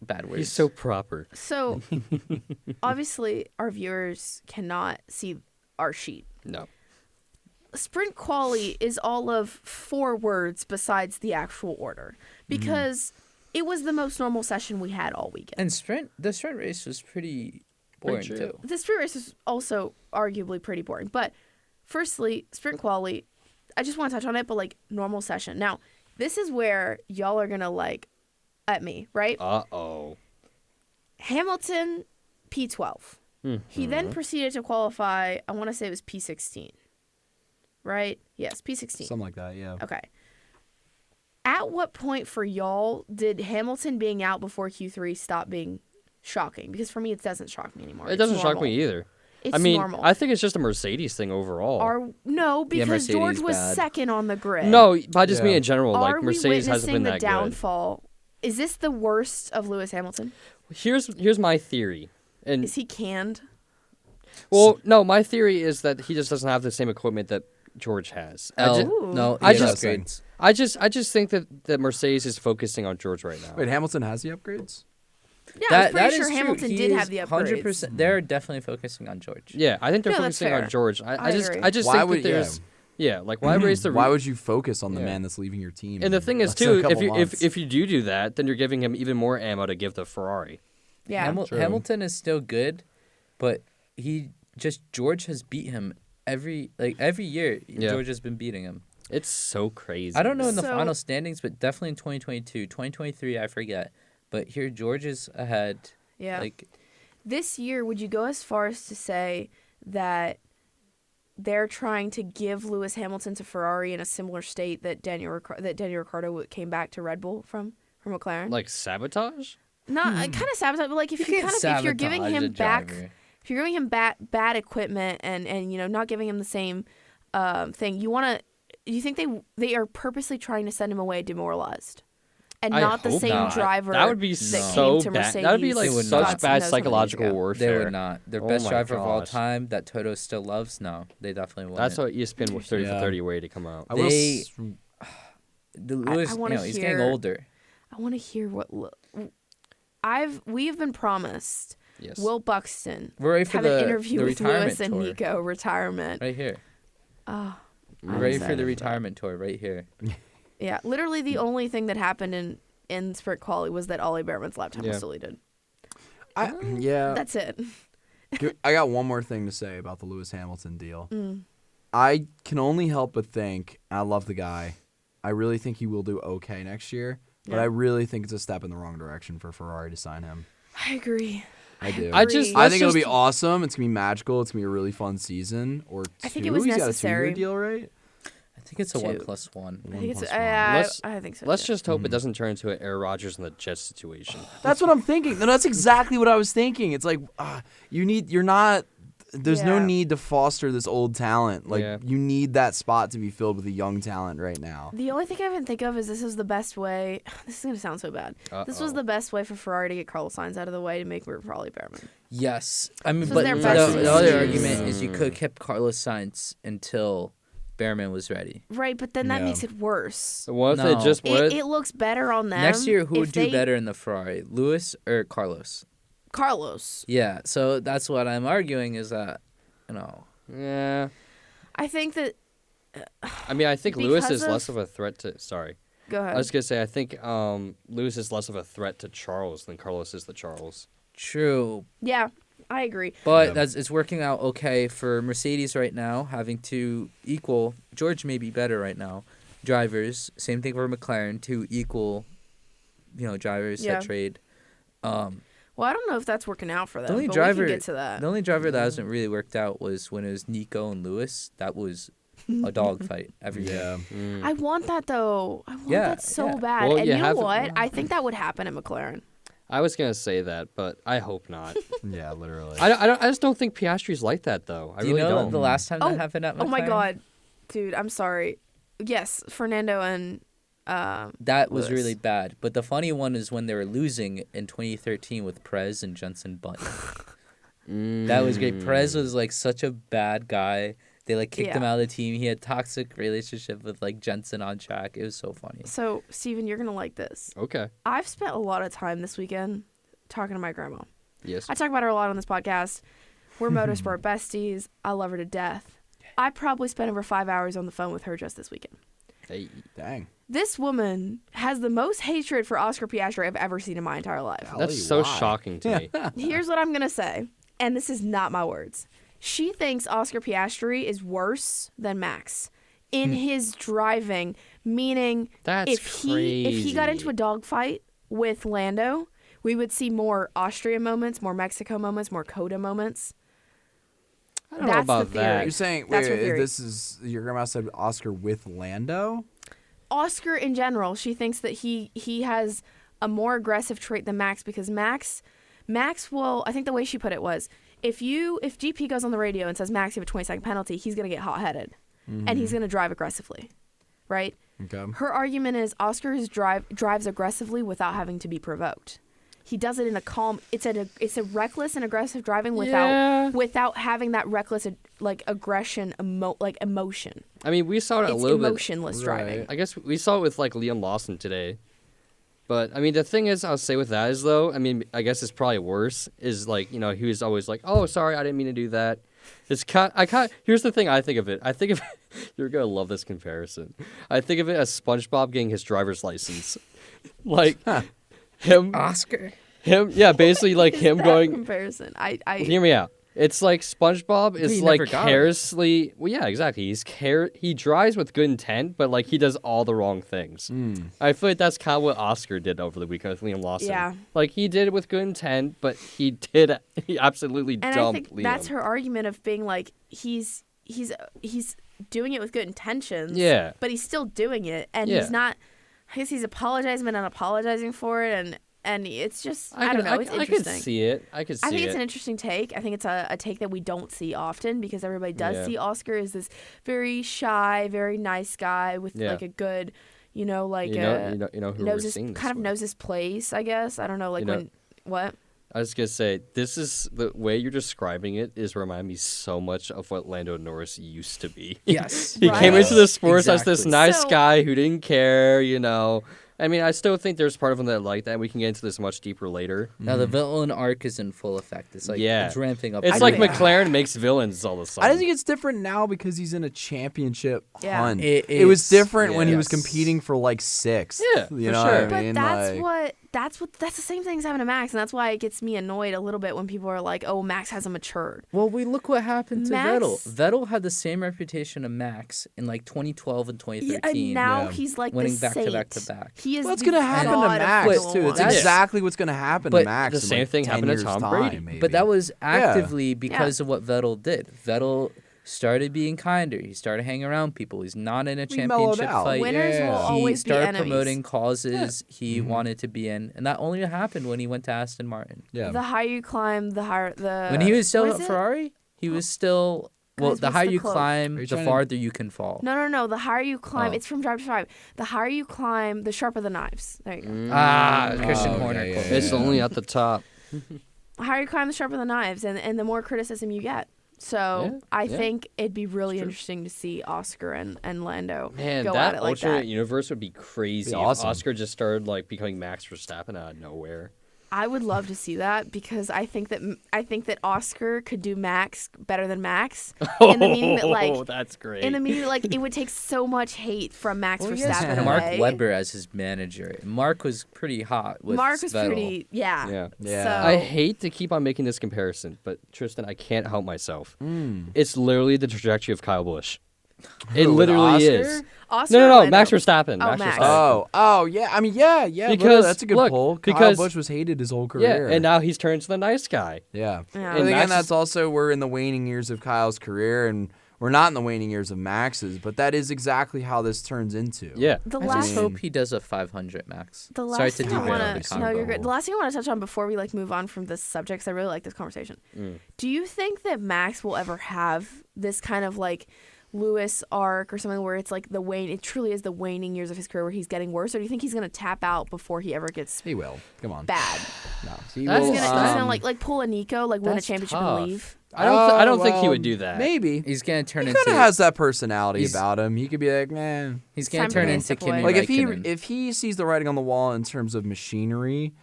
bad words. He's so proper. So, obviously, our viewers cannot see our sheet. No. Sprint Quali is all of 4 words besides the actual order because it was the most normal session we had all weekend. And the sprint race was pretty boring chill. too. The sprint race is also arguably pretty boring. But firstly, Sprint Quali, I just want to touch on it, but like normal session. Now, this is where y'all are going to at me, right? Uh-oh. Hamilton, P12. He Mm-hmm. then proceeded to qualify, I want to say it was P16. Right? Yes, P16. Something like that, yeah. Okay. At what point for y'all did Hamilton being out before Q3 stop being shocking? Because for me, it doesn't shock me anymore. It It's doesn't shock normal. me either. It's I mean, normal. I think it's just a Mercedes thing overall. No, because Mercedes George was bad. second on the grid. No, I just mean Yeah. in general. Are Like we Mercedes hasn't witnessing been the that good. downfall? Is this the worst of Lewis Hamilton? Here's my theory. And Is he canned? well, no, my theory is that he just doesn't have the same equipment that George has. No, I he has just- upgrades. I just think that Mercedes is focusing on George right now. Wait, Hamilton has the upgrades? Yeah, I was pretty that sure is true. Hamilton He did is have the upgrades. 100%. They're definitely focusing on George. Yeah, I think they're No, that's focusing on fair. George. I I just agree. Why think would- that there's like why raise the Why would you focus on the Yeah. man that's leaving your team? and the in thing is less than a too, if couple you months? if you do that, then you're giving him even more ammo to give the Ferrari. Yeah. True. Hamilton is still good, but George has beat him every year. Yeah. George has been beating him. It's so crazy. I don't know in the So- final standings, but definitely in 2022, 2023, I forget. But here George is ahead. Yeah. Like This year, would you go as far as to say that they're trying to give Lewis Hamilton to Ferrari in a similar state that Daniel Ricciardo came back to Red Bull from McLaren? Like sabotage? Not kind of sabotage, but like if you're giving him back, if you're giving him bad equipment and not giving him the same thing, you think they are purposely trying to send him away demoralized? And I not the hope same not. driver That would be that so came to bad. Mercedes. That would be like They would such not. bad God knows how many psychological years ago. warfare. They would not. Their Oh best my driver of all gosh. time that Toto still loves. No, they definitely wouldn't. That's what ESPN 30 Yeah. for 30 way to come out. I will they- s- The Lewis, wanna he's getting hear- older. I want to hear what we have been promised. Yes. Will Buxton We're ready for have the an interview the with retirement Lewis and tour. Nico retirement. Right here. Oh, We're I'm ready for excited the that. retirement tour. Right here. Yeah, literally the only thing that happened in Sprint Quali was that Ollie Bearman's lap time was Yeah. deleted. yeah. That's it. I got one more thing to say about the Lewis Hamilton deal. Mm. I can only help but think, I love the guy. I really think he will do okay next year, but Yeah. I really think it's a step in the wrong direction for Ferrari to sign him. I agree. I do. I just- agree. I Let's think it'll be just- awesome. It's gonna be magical. It's gonna be a really fun season. Or I think two. it was He's necessary. got a 2-year deal, right? I think it's a Two. 1+1. I think it's. 1+1. I think so. Let's too. just hope it doesn't turn into an Air Rodgers and the Jets situation. That's what I'm thinking. No, that's exactly what I was thinking. It's like there's no Yeah. need to foster this old talent. Like Yeah. you need that spot to be filled with a young talent right now. The only thing I can think of is this was the best way. This is gonna sound so bad. This was the best way for Ferrari to get Carlos Sainz out of the way to make room for Ollie Bearman. Yes, I mean, This was but their the, best the other excuse. argument is you could have kept Carlos Sainz until Bearman was ready. Right, but then that Yeah. makes it worse. So what if No. they just would? It looks better on them. Next year, who if would do they- better in the Ferrari, Lewis or Carlos? Carlos. Yeah, so that's what I'm arguing is that, Yeah. I think that. I mean, I think Lewis Because is less of- of a threat to. Sorry. Go ahead. I was gonna say I think Lewis is less of a threat to Charles than Carlos is to Charles. true, Yeah, I agree. but it's working out okay for Mercedes right now, having to equal. George may be better right now. Drivers, same thing for McLaren, to equal, drivers Yeah. that trade. Well, I don't know if that's working out for them. The only but driver, we can get to that. the only driver that hasn't really worked out was when it was Nico and Lewis. That was a dogfight every year. Yeah. I want that though. I want Yeah, that so yeah. bad. Well, and you you know have- what? I think that would happen at McLaren. I was gonna say that, but I hope not. Yeah, literally. I just don't think Piastri's like that though. I Do really you know don't. the last time that happened at McLaren? Oh my god, dude, I'm sorry. Yes, Fernando and That was Lewis. really bad. But the funny one is when they were losing in 2013 with Perez and Jenson Button. That was great. Perez was like such a bad guy. They like kicked him out of the team. He had toxic relationship with like Jensen on track. It was so funny. So, Steven, you're gonna like this. Okay. I've spent a lot of time this weekend talking to my grandma. Yes. I talk about her a lot on this podcast. We're motorsport besties. I love her to death. I probably spent over 5 hours on the phone with her just this weekend. Hey. Dang. This woman has the most hatred for Oscar Piastri I've ever seen in my entire life. That's so shocking to me. Here's what I'm going to say, and this is not my words. She thinks Oscar Piastri is worse than Max in his driving, meaning That's if he got into a dogfight with Lando, we would see more Austria moments, more Mexico moments, more Coda moments. I don't know about that. You're saying, That's her wait, theory. this is, your grandma said Oscar with Lando? Oscar in general, she thinks that he has a more aggressive trait than Max because Max will, I think the way she put it was, if GP goes on the radio and says Max, you have a 20-second penalty, he's going to get hot-headed and he's going to drive aggressively, right? Okay. Her argument is Oscar drives aggressively without having to be provoked. He does it in a calm. It's a reckless and aggressive driving without having that reckless aggression emotion. I mean, we saw it a It's little bit. emotionless driving. I guess we saw it with like Liam Lawson today. But I mean, the thing is, I'll say with that is though, I mean, I guess it's probably worse. Is like he was always like, "Oh, sorry, I didn't mean to do that." It's here's the thing I think of it. I think of you're gonna love this comparison. I think of it as SpongeBob getting his driver's license, like him, Oscar. yeah, basically like him That going. comparison. Hear me out. It's like SpongeBob is he like never got it. carelessly. Well, yeah, exactly. He drives with good intent, but like he does all the wrong things. I feel like that's kind of what Oscar did over the weekend with Liam Lawson. Yeah. Like he did it with good intent, but he absolutely And dumped I think Liam. that's her argument of being like he's doing it with good intentions. Yeah. But he's still doing it, and Yeah. he's not. I guess he's apologizing but not apologizing for it, and it's just I don't know. It's I interesting. could see it. I think it's an interesting take. I think it's a take that we don't see often because everybody does see Oscar as this very shy, very nice guy with like a good, who knows knows we're seeing this kind of with. knows his place. I guess I don't know. Like what? I was gonna say this is the way you're describing it is reminding me so much of what Lando Norris used to be. Yes. He came Right. into the sports as this Exactly. nice So- guy who didn't care, I mean, I still think there's part of him that like that. We can get into this much deeper later. Now the villain arc is in full effect. It's like it's ramping up. It's I like think- McLaren makes villains all of a sudden. I think it's different now because he's in a championship Yeah. hunt. It It was is, different when he was yes. competing for like 6th. Yeah, you for know sure. what I But mean? that's the same thing as having a Max, and that's why it gets me annoyed a little bit when people are like, "Oh, Max hasn't matured." Well, look what happened to Max- Vettel. Vettel had the same reputation of Max in like 2012 and 2013. And now Yeah. he's like Winning the back to saint. back to back. He is. What's the going to happen to god of Max, Formula too? One. It's That's- exactly what's going to happen But to Max. the in, same like, thing 10 happened to years' Tom time, Brady. maybe. But that was actively because of what Vettel did. Vettel started being kinder. He started hanging around people. He's not in a He mellowed championship out. fight. Winners will He always be started enemies. promoting causes he wanted to be in, and that only happened when he went to Aston Martin. Yeah. The higher you climb, the higher the. When he was still what at is it? Ferrari, he was still. Well, Guys, the what's higher the you quote? climb, Are you the trying to- farther you can fall. No. The higher you climb, Oh. it's from Drive to Survive. The higher you climb, the sharper the knives. There you go. Christian okay, Horner. yeah, quote. yeah, It's only at the top. The higher you climb, the sharper the knives, and the more criticism you get. So I think it'd be really interesting to see Oscar and Lando Man, go that at it like alternate that. universe would be crazy. Be awesome. If Oscar just started like becoming Max Verstappen out of nowhere. I would love to see that because I think that Oscar could do Max better than Max. In the meaning that Oh, that's great. in the meaning that, like it would take so much hate from Max Well, he has Verstappen Mark away. Webber as his manager. Mark was pretty hot with Mark was Vettel. pretty, yeah. Yeah. So, I hate to keep on making this comparison, but Tristan, I can't help myself. It's literally the trajectory of Kyle Busch. It Who, with literally Oscar? is. Oscar or No, Lando? Max Verstappen. Oh, Max Max. Verstappen. Oh, yeah. I mean, yeah. Because, literally, that's a good look, pull. Kyle because- Busch was hated his whole Yeah, career. and now he's turned to the nice guy. Yeah. Yeah. But again, Max that's is- also we're in the waning years of Kyle's career, and we're not in the waning years of Max's, but that is exactly how this turns into. Yeah. I just hope he does a 500 max. The last Sorry to thing I derail wanna, the convo. no, you're good. The last thing I want to touch on before we move on from this subject, because I really like this conversation. Do you think that Max will ever have this kind of Lewis arc or something where it's it truly is the waning years of his career where he's getting worse, or do you think he's gonna tap out before he ever gets He will. Come on. bad? No. He's gonna pull a Nico, win a championship tough. and leave. I don't think he would do that. Maybe. He's gonna turn He into. kind of has that personality about him. He could be like, man. He's gonna Time for turn me to into step Kimi away. Räikkönen. If he sees the writing on the wall in terms of machinery,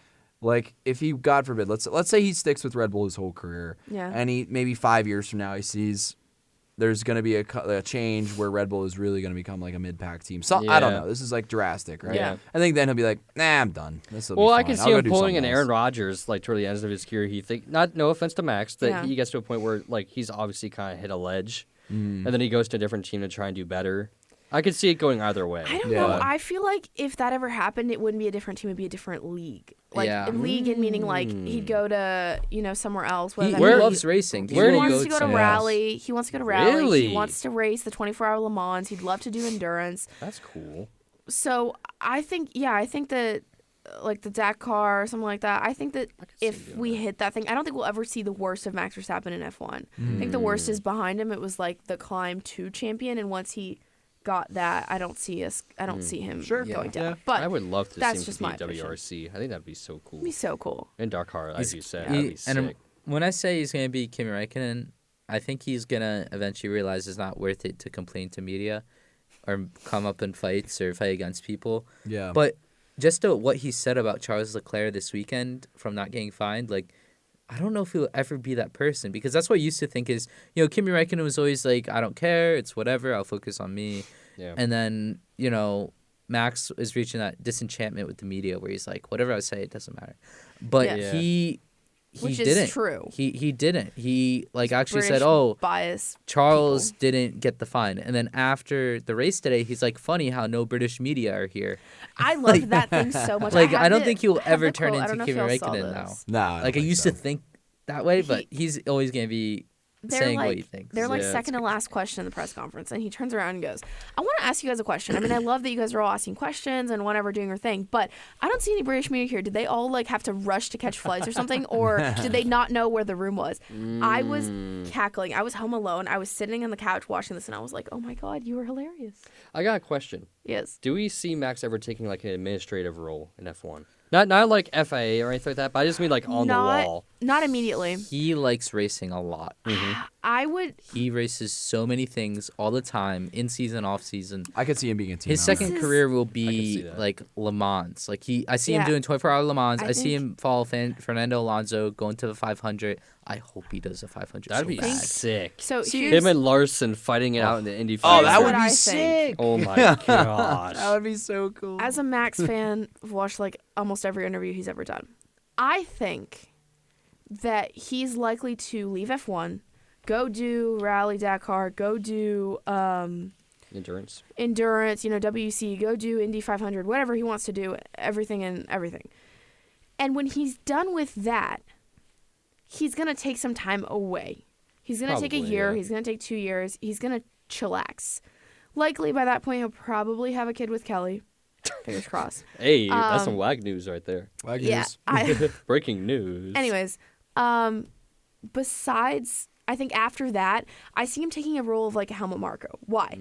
if he, God forbid, let's say he sticks with Red Bull his whole career, Yeah. and he maybe 5 years from now he sees there's going to be a change where Red Bull is really going to become a mid-pack team. So I don't know. This is drastic, right? Yeah. I think then he'll be like, nah, I'm done. Well, I can see him pulling an Aaron Rodgers toward the end of his career. No offense to Max, that he gets to a point where he's obviously kind of hit a ledge, and then he goes to a different team to try and do better. I could see it going either way. I don't know. I feel like if that ever happened, it wouldn't be a different team. It'd be a different league. League in meaning he'd go to somewhere else. He loves racing. He wants to go to rally. He wants to go to rally. Really? He wants to race the 24-hour Le Mans. He'd love to do endurance. That's cool. So I think that the Dakar or something like that. I think that if we hit that thing, I don't think we'll ever see the worst of Max Verstappen in F1. I think the worst is behind him. It was the climb to champion, and once he got that, I don't see him going down. Yeah. But I would love to that's see just him my be opinion. WRC. I think that'd be so cool. It'd be so cool. And Dakar, as you said, that'd be sick. And when I say he's going to be Kimi Räikkönen, I think he's going to eventually realize it's not worth it to complain to media or come up in fights or fight against people. Yeah. But just what he said about Charles Leclerc this weekend from not getting fined, I don't know if he'll ever be that person, because that's what I used to think is, Kimi Räikkönen was always I don't care, it's whatever, I'll focus on me. Yeah. And then, Max is reaching that disenchantment with the media where he's like, whatever I say, it doesn't matter. But he Which didn't. is true. He didn't. He actually British said, bias Charles didn't get the fine. And then after the race today, he's like, funny how no British media are here. I love that thing so much. I don't think he will ever turn into Kimi Räikkönen now. Nah. I used to think that way, but he's always going to be saying what he thinks. They're second to last question in the press conference, and he turns around and goes, I want to ask you guys a question. I mean, I love that you guys are all asking questions and whatever, doing your thing, but I don't see any British media here. Did they all have to rush to catch flights or something, or did they not know where the room was? I was cackling. I was home alone. I was sitting on the couch watching this, and I was like, oh my God, you were hilarious. I got a question. Yes. Do we see Max ever taking an administrative role in F1? Not like FIA or anything like that, but I just mean on the wall. Not immediately. He likes racing a lot. I would. He races so many things all the time, in season, off season. I could see him being a team. His second career will be Le Mans. I see him doing 24-hour Le Mans. I see him follow Fernando Alonso going to the 500. I hope he does a 500. That'd be sick. So him and Larson fighting it out in the Indy. Oh, that Here's would what be I sick. think. Oh my gosh. That would be so cool. As a Max fan, I've watched almost every interview he's ever done. I think that he's likely to leave F1, go do Rally Dakar, go do endurance, WC, go do Indy 500, whatever he wants to do, everything. And when he's done with that, he's going to take some time away. He's going to take a year. Yeah. He's going to take 2 years. He's going to chillax. Likely by that point, he'll probably have a kid with Kelly. Fingers crossed. Hey, that's some WAG news right there. WAG news. Breaking news. Anyways, besides, I think after that, I see him taking a role of a Helmut Marko. Why?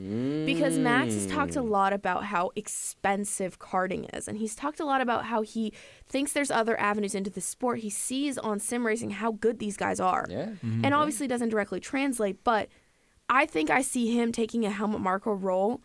Because Max has talked a lot about how expensive karting is, and he's talked a lot about how he thinks there's other avenues into the sport. He sees on sim racing how good these guys are. Yeah. And obviously doesn't directly translate, but I think I see him taking a Helmut Marko role,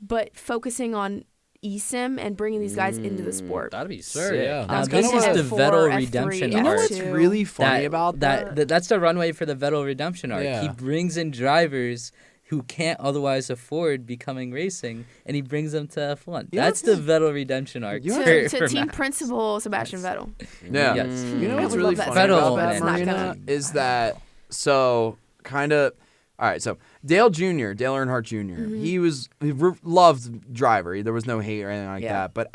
but focusing on eSIM and bringing these guys into the sport. That'd be Sure, sick. yeah. This is the Vettel redemption You know arc. what's really funny about that? That's the runway for the Vettel redemption arc. Yeah. He brings in drivers who can't otherwise afford becoming racing, and he brings them to F1. That's the Vettel redemption arc. To team principal Sebastian Vettel. Yeah. Yes. You know I what's would really love that. funny Vettel, about that, man. Marina, is that all right, so Dale Earnhardt Jr., he loved driver. There was no hate or anything like that. But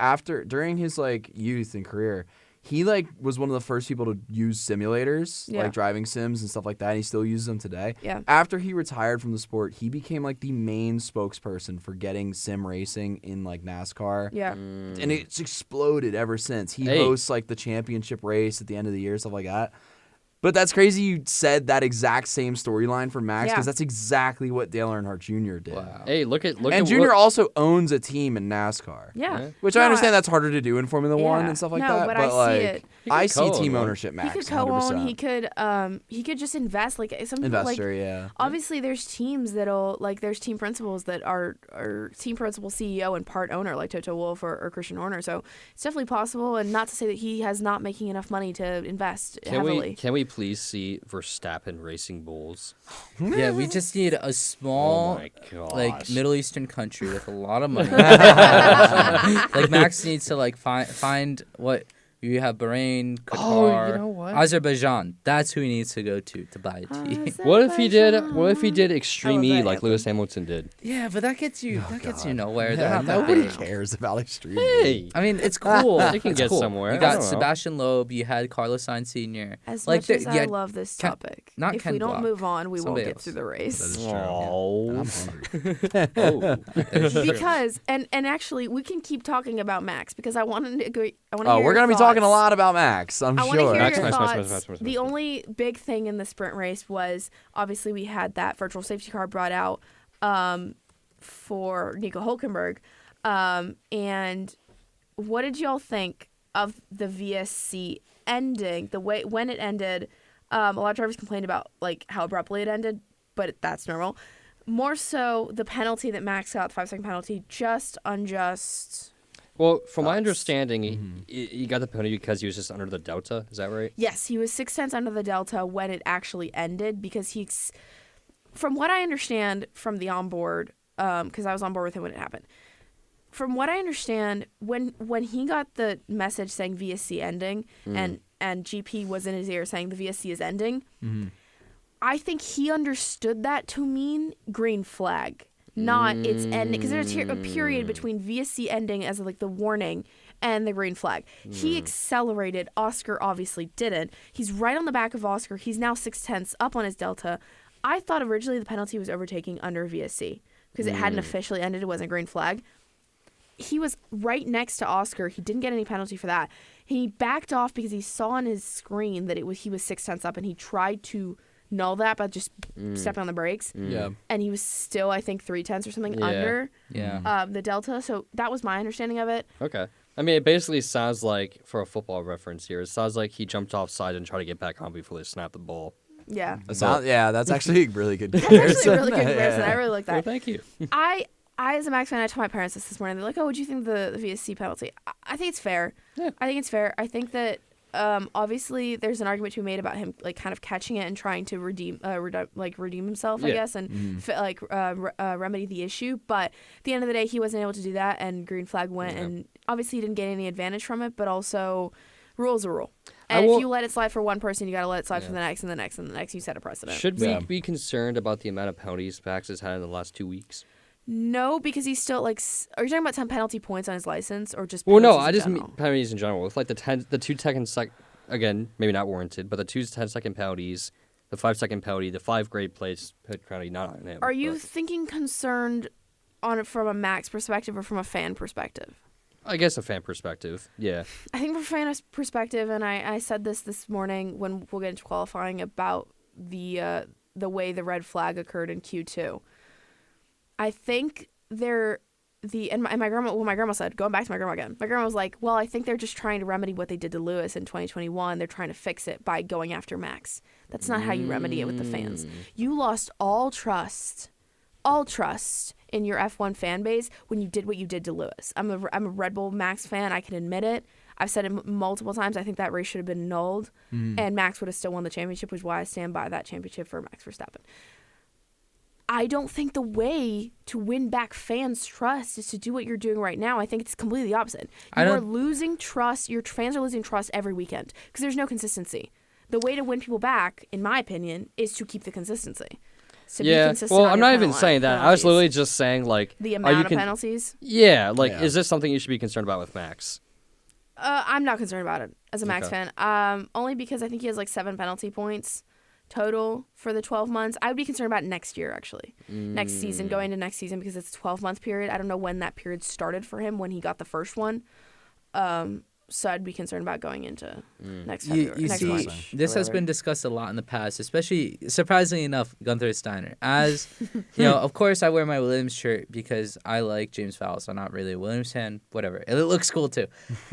during his youth and career, he like was one of the first people to use simulators, Yeah. like driving sims and stuff like that. And he still uses them today. Yeah. After he retired from the sport, he became like the main spokesperson for getting sim racing in like NASCAR. Yeah. And it's exploded ever since. He Hey. hosts like the championship race at the end of the year, stuff like that. But that's crazy you said that exact same storyline for Max, because Yeah. that's exactly what Dale Earnhardt Jr. did. Hey, look at And Jr. also owns a team in NASCAR. Yeah. Which No, I understand that's harder to do in Formula One Yeah. and stuff like No, that. but But I like, see it. I see co-own team one. ownership, Max. He could co-own. 100%. He could just invest. Like some people, Investor, like, yeah. obviously, there's teams that'll like. There's team principals that are team principal CEO and part owner, like Toto Wolff or Christian Horner. So it's definitely possible. And not to say that he has not making enough money to invest heavily. Can we please see Verstappen racing bulls? Yeah, we just need a small, Oh my gosh. like Middle Eastern country with a lot of money. Like Max needs to like find what you have: Bahrain, Qatar, you know what? Azerbaijan. That's who he needs to go to buy a team. What if he did Extreme I E love that like anthem. Lewis Hamilton did? Yeah, but that gets you nowhere. They're Yeah, not that nobody big. cares about extreme. Hey, I mean, it's cool. They can It's get cool. somewhere. You I got don't know. Sebastian Loeb. You had Carlos Sainz Sr. As like much as I yeah, love this Ken- topic, not if Ken we don't Block. move on, we won't Somebody get else. through the That race. is true. Oh. I'm hungry. Because and actually, we can keep talking about Max because I wanted to agree. I want to. Oh, we're gonna be talking a lot about Max, I'm I want to sure. hear Max, your Max, Max, thoughts. Max, Max, Max, The Max. only big thing in the sprint race was obviously we had that virtual safety car brought out for Nico Hülkenberg. And what did y'all think of the VSC ending? The way when it ended, a lot of drivers complained about like how abruptly it ended, but that's normal. More so, the penalty that Max got, the 5-second penalty, just unjust. Well, from my Thoughts? understanding, he got the penalty because he was just under the delta. Is that right? Yes, he was 6/10 under the delta when it actually ended because from what I understand from the onboard, because I was on board with him when it happened. From what I understand, when he got the message saying VSC ending and GP was in his ear saying the VSC is ending, I think he understood that to mean green flag. Not it's ending, because there's a period between VSC ending as like the warning and the green flag. He accelerated. Oscar obviously didn't. He's right on the back of Oscar. He's now 6/10 up on his delta. I thought originally the penalty was overtaking under VSC because it hadn't officially ended. It wasn't green flag. He was right next to Oscar. He didn't get any penalty for that. He backed off because he saw on his screen that he was 6/10 up, and he tried to null that by just stepping on the brakes. Yeah. And he was still, I think, 3/10 or something under the delta. So that was my understanding of it. Okay. I mean, it basically sounds like, for a football reference here, it sounds like he jumped offside and tried to get back on before they snapped the ball. Yeah. That's actually a really good That's comparison. actually a really good comparison. I really like Well, that. thank you. I as a Max fan, I told my parents this morning. They're like, "Oh, what do you think of the VSC penalty?" I think it's fair. Yeah. I think it's fair. I think that obviously there's an argument to be made about him like kind of catching it and trying to redeem himself, I Yeah. guess, and remedy the issue. But at the end of the day, he wasn't able to do that, and green flag went, and obviously he didn't get any advantage from it. But also, rule's a rule. And if you let it slide for one person, you got to let it slide for the next and the next and the next. You set a precedent. Should we be concerned about the amount of penalties Max has had in the last 2 weeks? No, because he's still like. Are you talking about 10 penalty points on his license or just? Well, no, penalties I in just general? mean penalties in general. With like the 2 again, maybe not warranted, but the 2 10-second penalties, the 5-second penalty, the 5 grade plays penalty, not on him. Are you but thinking concerned on it from a Max perspective or from a fan perspective? I guess a fan perspective, yeah. I think from a fan perspective, and I said this morning when we'll get into qualifying about the way the red flag occurred in Q2. I think my grandma said, going back to my grandma again, my grandma was like, well, I think they're just trying to remedy what they did to Lewis in 2021. They're trying to fix it by going after Max. That's not how you remedy it with the fans. You lost all trust in your F1 fan base when you did what you did to Lewis. I'm a Red Bull Max fan. I can admit it. I've said it multiple times. I think that race should have been annulled, and Max would have still won the championship, which is why I stand by that championship for Max Verstappen. I don't think the way to win back fans' trust is to do what you're doing right now. I think it's completely the opposite. You are losing trust. Your fans are losing trust every weekend because there's no consistency. The way to win people back, in my opinion, is to keep the consistency. So be consistent well, on I'm your not even penalties. saying that. I was literally just saying, like... The amount of penalties? Yeah, is this something you should be concerned about with Max? I'm not concerned about it as a Max Okay. fan. Only because I think he has like 7 penalty points total for the 12 months. I would be concerned about next year, actually. Next season, going into next season, because it's a 12-month period. I don't know when that period started for him, when he got the first one. So I'd be concerned about going into next February. You next see, March, this has whatever. been discussed a lot in the past, especially, surprisingly enough, Gunther Steiner. As, of course I wear my Williams shirt because I like James Fowles. I'm not really a Williams fan, whatever. It looks cool, too.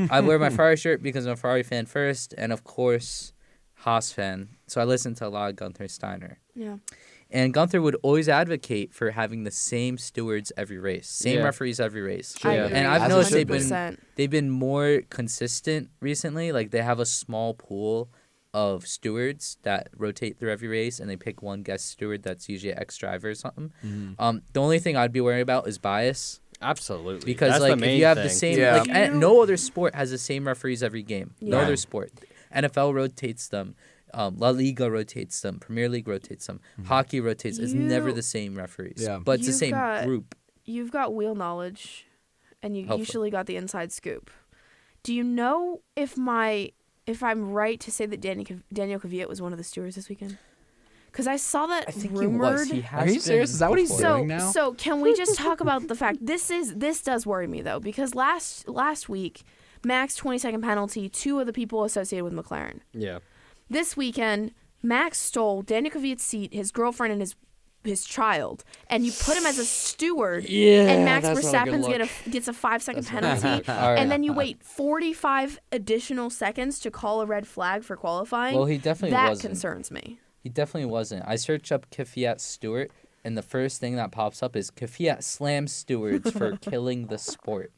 I wear my Ferrari shirt because I'm a Ferrari fan first, and, of course, Haas fan. So I listen to a lot of Gunther Steiner. Yeah. And Gunther would always advocate for having the same stewards every race, same Yeah. referees every race. I Yeah. agree. And I've As it noticed should be. 100%. they've been more consistent recently. Like they have a small pool of stewards that rotate through every race, and they pick one guest steward that's usually an ex-driver or something. The only thing I'd be worried about is bias. Absolutely. Because That's like the main if you have thing. the same Yeah. like no other sport has the same referees every game. No Yeah. other sport. NFL rotates them. La Liga rotates them. Premier League rotates them. Hockey rotates. It's never You- the same referees. Yeah. But it's the You've same got- group. You've got wheel knowledge, and you Hopefully. usually got the inside scoop. Do you know if I'm right to say that Daniel Kvyat was one of the stewards this weekend? Because I saw that I think rumored. he was. He has Are you been serious? Is that what he's before. doing now? So can we just talk about the fact this does worry me though, because last week, Max 20-second penalty, 2 of the people associated with McLaren. Yeah. This weekend, Max stole Daniel Kvyat's seat, his girlfriend, and his child, and you put him as a steward. Yeah, and Max that's not a good Verstappen gets a 5-second penalty, All right. and then you wait 45 additional seconds to call a red flag for qualifying. Well, he definitely that wasn't. concerns me. He definitely wasn't. I search up Kvyat Stewart, and the first thing that pops up is Kvyat slams stewards for killing the sport.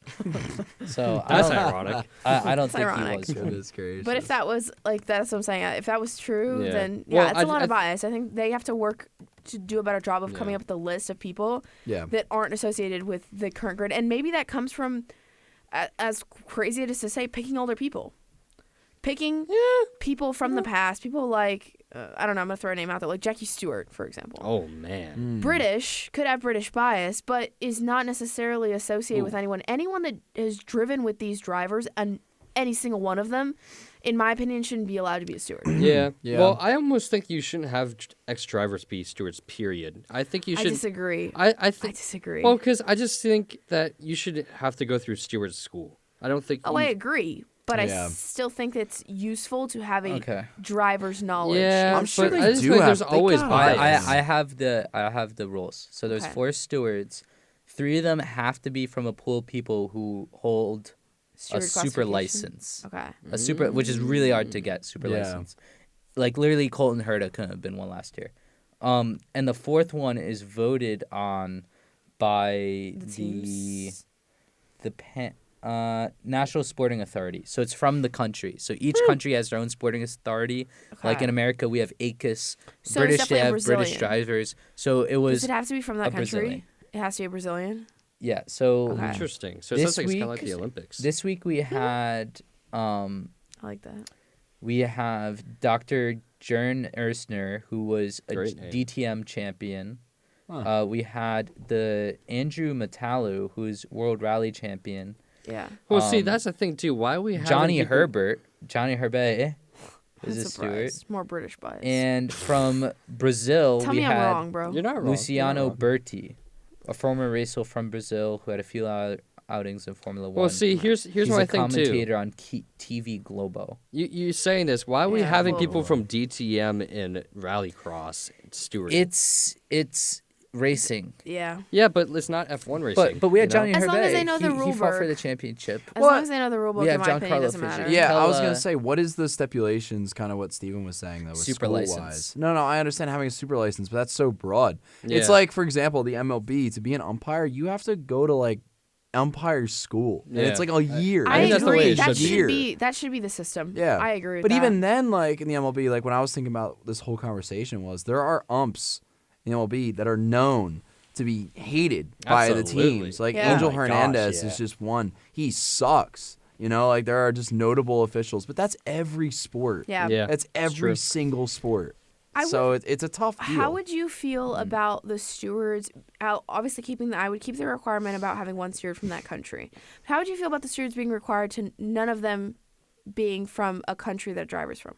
So That's I don't, ironic. I don't think ironic. he was. Goodness gracious. But if that was that's what I'm saying. If that was true, Yeah. then Well, it's a lot I of bias. I think they have to work to do a better job of coming Yeah. up with a list of people Yeah. that aren't associated with the current grid, and maybe that comes from, as crazy as it is to say, picking older people, picking people from the past, people like I don't know. I'm gonna throw a name out there, like Jackie Stewart, for example. Oh man. British, could have British bias, but is not necessarily associated with anyone. Anyone that has driven with these drivers, and any single one of them, in my opinion, shouldn't be allowed to be a steward. Yeah. Yeah. Well, I almost think you shouldn't have ex-drivers be stewards. Period. I think you I should. disagree. I I think. disagree. Well, because I just think that you should have to go through stewards school. I don't think. I agree, but Yeah. I still think it's useful to have a Okay. driver's knowledge. Yeah, I'm sure but they I just do feel like have- there's they always gotta bias. I have the rules. So there's Okay. 4 stewards. 3 of them have to be from a pool of people who hold Steward a super classification. license. Okay. A super, which is really hard to get, super Yeah. license. Like literally, Colton Herta couldn't have been one last year. And the 4th one is voted on by The teams. National Sporting Authority. So it's from the country. So each country has their own sporting authority. Like Okay. in America, we have ACUS. So it's British, they definitely a have British Brazilian. drivers. So it was, Does it have to be from that a country? Brazilian. It has to be a Brazilian. yeah. So Okay. Interesting. So it This sounds like it's kind of like week- the Olympics. this week we had I like that. we have Dr. Jern Erstner, who was a Great name. DTM champion. Huh. We had the Andrew Matalu, who's World Rally champion. Yeah. Well, see, um, that's the thing too. Why are we having Johnny people- Herbert is I'm a steward. surprised. More British bias. And from Brazil, Tell we me I'm had wrong, bro. You're not wrong. Luciano You're not wrong. Berti, a former racer from Brazil who had a few outings in Formula 1. Well, see, here's He's what a I think too. commentator on TV Globo. You're saying this. Why are we Yeah, having well- people from DTM and Rallycross steward? It's racing. Yeah. Yeah, but it's not F1 racing. But we had you know? Johnny As Herbert. long as they know the he rule fought for book. the championship. As Well, long as they know the rule book, we in have my Giancarlo opinion, it doesn't Fischer. matter. Yeah, I was Tell, gonna say, what is the stipulations? Kind of what Steven was saying though. With Super school-wise. license. No, I understand having a super license, but that's so broad. It's Yeah. like, for example, the MLB. To be an umpire, you have to go to like umpire school, and it's Yeah. like a year. I think that's the way agree. it That should should be. be the system. Yeah, I agree with But that. even then, like in the MLB, like when I was thinking about this whole conversation, was there are umps in the MLB that are known to be hated by the Absolutely. teams. Like Yeah. Angel Oh my gosh, Hernandez yeah. is just one. He sucks. You know, like there are just notable officials, but that's every sport. Yeah. Yeah, That's it's true. every single sport. It's a tough deal. How would you feel about the stewards? Obviously, I would keep the requirement about having one steward from that country. How would you feel about the stewards being required to none of them being from a country that driver's from?